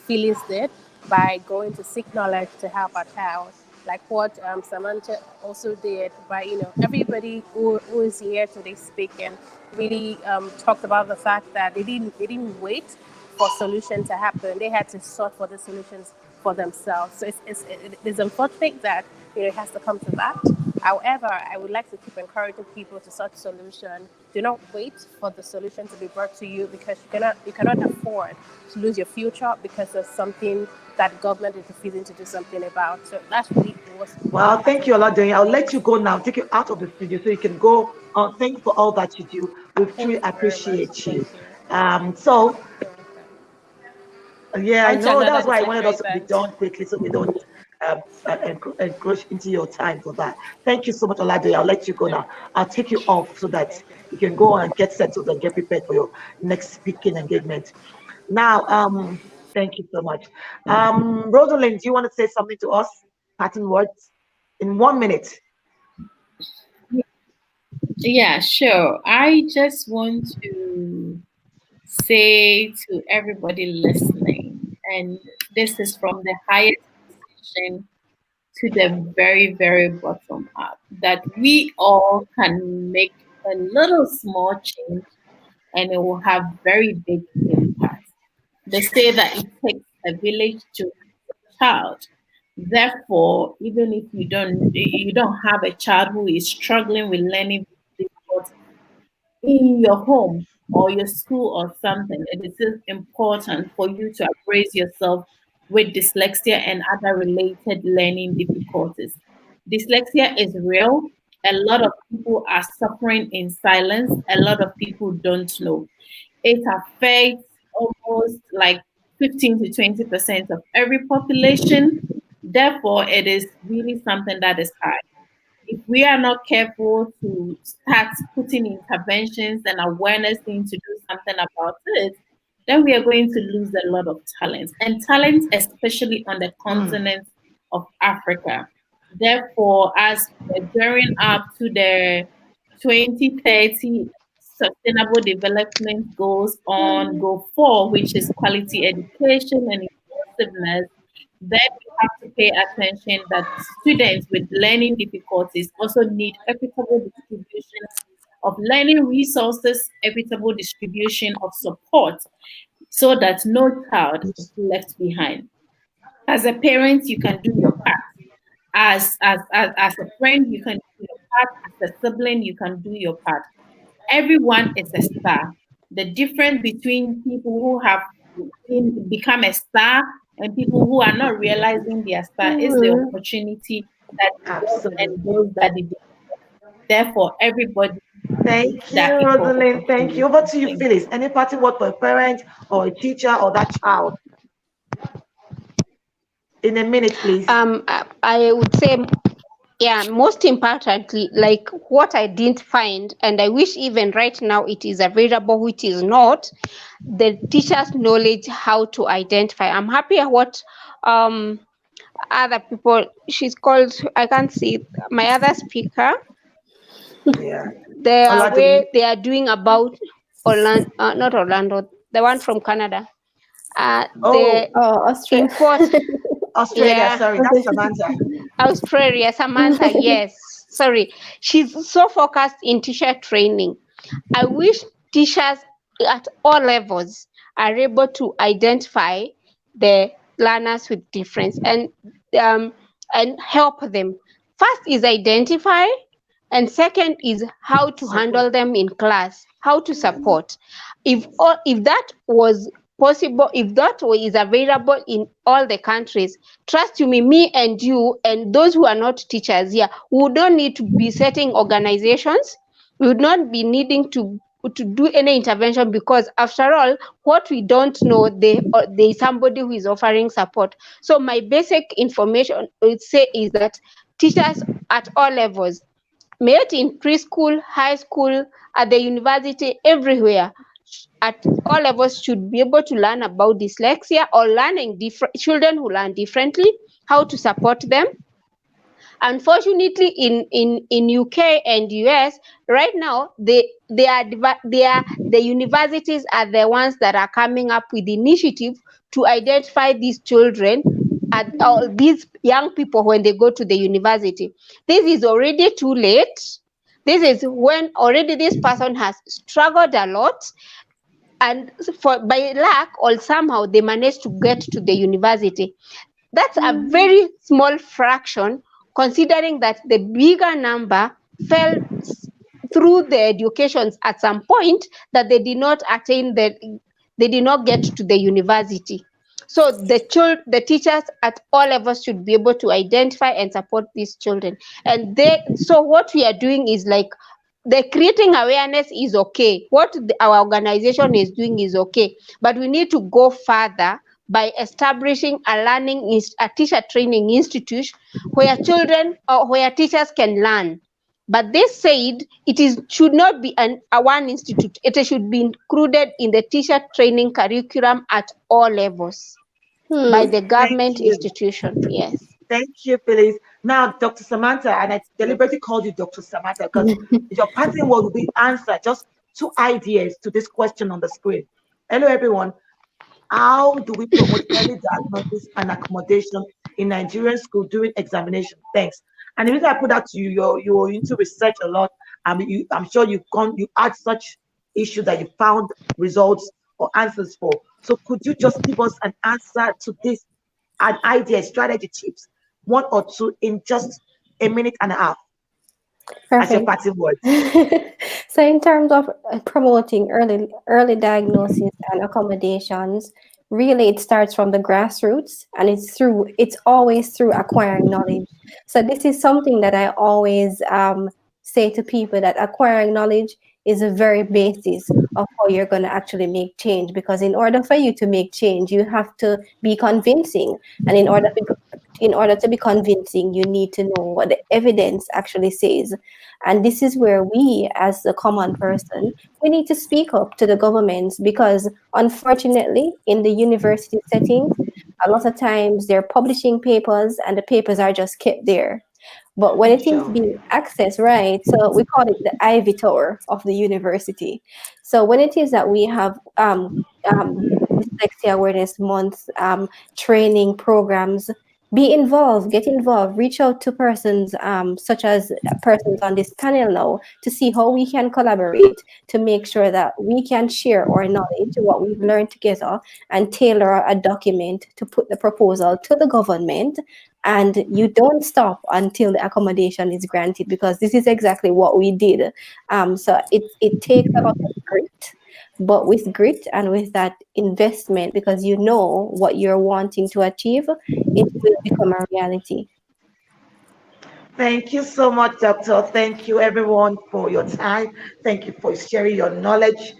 Phyllis did by going to seek knowledge to help our child, like what Samantha also did by, everybody who is here today speaking really talked about the fact that they didn't wait for solution to happen. They had to sort for the solutions for themselves. So it's unfortunate that it has to come to that. However, I would like to keep encouraging people to sort solution. Do not wait for the solution to be brought to you, because you cannot afford to lose your future because of something that government is refusing to do something about. So that's really what's. Well, thank you, Oladun. I'll let you go now. Take you out of the studio so you can go. Thank you for all that you do. We Thank truly you very much. appreciate you. Thank you. So You're welcome. yeah, I On to know that's another why I wanted us to be event. done quickly so we don't encroach into your time for that. Thank you so much, Oladun. I'll let you go now. I'll take you off so that you can go and get settled and get prepared for your next speaking engagement. Now, thank you so much. Rosalind, do you want to say something to us? Parting words in 1 minute. Yeah, sure. I just want to say to everybody listening, and this is from the highest position to the very, very bottom up, that we all can make a little small change and it will have very big impact. They say that it takes a village to raise a child. Therefore, even if you don't have a child who is struggling with learning difficulties in your home or your school or something, it is still important for you to embrace yourself with dyslexia and other related learning difficulties. Dyslexia is real. A lot of people are suffering in silence. A lot of people don't know. It affects almost like 15 to 20% of every population. Therefore, it is really something that is hard. If we are not careful to start putting interventions and awareness in to do something about it, then we are going to lose a lot of talent, and talent, especially on the continent of Africa. Therefore, as we're gearing up to the 2030 Sustainable Development Goals on Goal 4, which is quality education and inclusiveness, then we have to pay attention that students with learning difficulties also need equitable distribution of learning resources, equitable distribution of support, so that no child is left behind. As a parent, you can do your part. As a friend, you can do your part. As a sibling, you can do your part. Everyone is a star. The difference between people who have become a star and people who are not realizing their star is the opportunity that they get and those that they don't. Therefore, everybody needs Thank you, that equal Rosalind. Thank you. opportunity. Over to you, Thank Phyllis. Any parting word for a parent or a teacher or that child? In a minute, please. I would say, yeah, most importantly, like what I didn't find, and I wish even right now it is available, which is not, the teacher's knowledge how to identify. I'm happy at what other people, she's called, I can't see it, my other speaker, Yeah. the Oladun. way they are doing about Orlando, not Orlando, the one from Canada. The Oh, Australia. import, Australia, yeah, sorry, that's Samantha. Australia, Samantha, yes. Sorry. She's so focused in teacher training. I wish teachers at all levels are able to identify the learners with difference um, and help them. First is identify, and second is how to Support. handle them in class, how to support. If that was possible, if that way is available in all the countries, trust you me and you and those who are not teachers here, we don't need to be setting organizations. We would not be needing to do any intervention, because after all, what we don't know, there is somebody who is offering support. So my basic information I would say is that teachers at all levels, be it in preschool, high school, at the university, everywhere, at all levels, should be able to learn about dyslexia, or learning different children who learn differently, how to support them. Unfortunately, in UK and US right now, the universities are the ones that are coming up with initiative to identify these children and all these young people when they go to the university. This is already too late. This is when already this person has struggled a lot, and by luck or somehow they managed to get to the university. That's a very small fraction, considering that the bigger number fell through the educations at some point, that they did not attain they did not get to the university. So the teachers at all levels should be able to identify and support these children. And so what we are doing is like, the creating awareness is okay. What our organization is doing is okay, but we need to go further by establishing a teacher training institute where children or where teachers can learn. But they said should not be a one institute. It should be included in the teacher training curriculum at all levels by the government institution. Yes. Thank you, Phyllis. Now, Dr. Samantha, and I deliberately called you Dr. Samantha because your parting word will be answer. Just 2 ideas to this question on the screen. Hello, everyone. How do we promote early diagnosis and accommodation in Nigerian school during examination? Thanks. And the reason I put that to you, you're into research a lot. I'm sure you had such issue that you found results or answers for. So could you just give us an answer to this, an idea, strategy, tips, 1 or 2 in just a minute and a half? Perfect. As your parting words. So in terms of promoting early diagnosis and accommodations, really it starts from the grassroots, and it's always through acquiring knowledge. So this is something that I always say to people, that acquiring knowledge is the very basis of how you're going to actually make change, because in order for you to make change, you have to be convincing, and in order to be convincing, you need to know what the evidence actually says. And this is where we, as the common person, we need to speak up to the governments, because unfortunately, in the university settings, a lot of times they're publishing papers and the papers are just kept there. But when it is being accessed, right, so we call it the Ivy Tower of the university. So when it is that we have Dyslexia Awareness Month training programs, be involved, get involved, reach out to persons such as persons on this panel now, to see how we can collaborate to make sure that we can share our knowledge, what we've learned together, and tailor a document to put the proposal to the government. And you don't stop until the accommodation is granted, because this is exactly what we did. So it takes a lot of grit, but with grit and with that investment, because you know what you're wanting to achieve, it will become a reality. Thank you so much, Doctor. Thank you, everyone, for your time. Thank you for sharing your knowledge.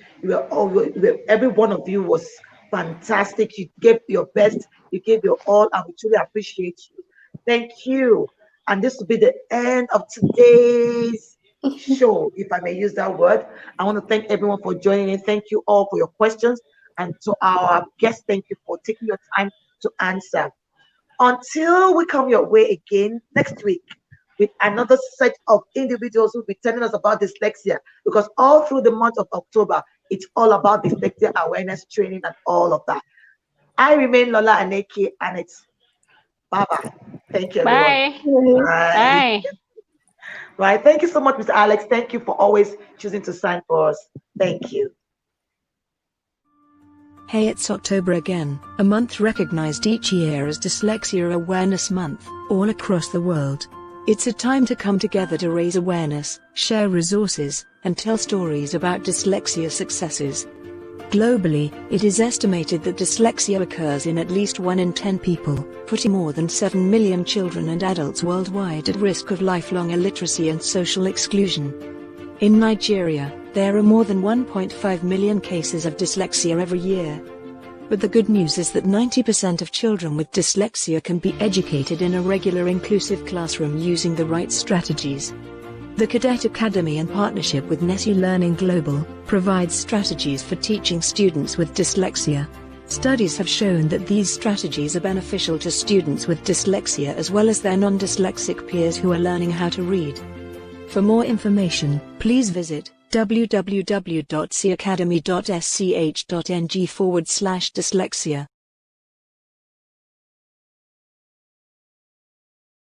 Every one of you was fantastic. You gave your best. You gave your all, and we truly appreciate you. Thank you. And this will be the end of today's show, if I may use that word. I want to thank everyone for joining in. Thank you all for your questions. And to our guests, thank you for taking your time to answer. Until we come your way again next week with another set of individuals who will be telling us about dyslexia, because all through the month of October, it's all about dyslexia awareness training and all of that. I remain Lola Aneke, and it's bye-bye. Thank you, everyone. Bye. Bye. Right. Thank you so much, Mr. Alex. Thank you for always choosing to sign for us. Thank you. Hey, it's October again, a month recognized each year as Dyslexia Awareness Month, all across the world. It's a time to come together to raise awareness, share resources, and tell stories about dyslexia successes. Globally, it is estimated that dyslexia occurs in at least 1 in 10 people, putting more than 7 million children and adults worldwide at risk of lifelong illiteracy and social exclusion. In Nigeria, there are more than 1.5 million cases of dyslexia every year. But the good news is that 90% of children with dyslexia can be educated in a regular inclusive classroom using the right strategies. The Cadet Academy, in partnership with Nessie Learning Global, provides strategies for teaching students with dyslexia. Studies have shown that these strategies are beneficial to students with dyslexia as well as their non-dyslexic peers who are learning how to read. For more information, please visit www.cacademy.sch.ng/dyslexia.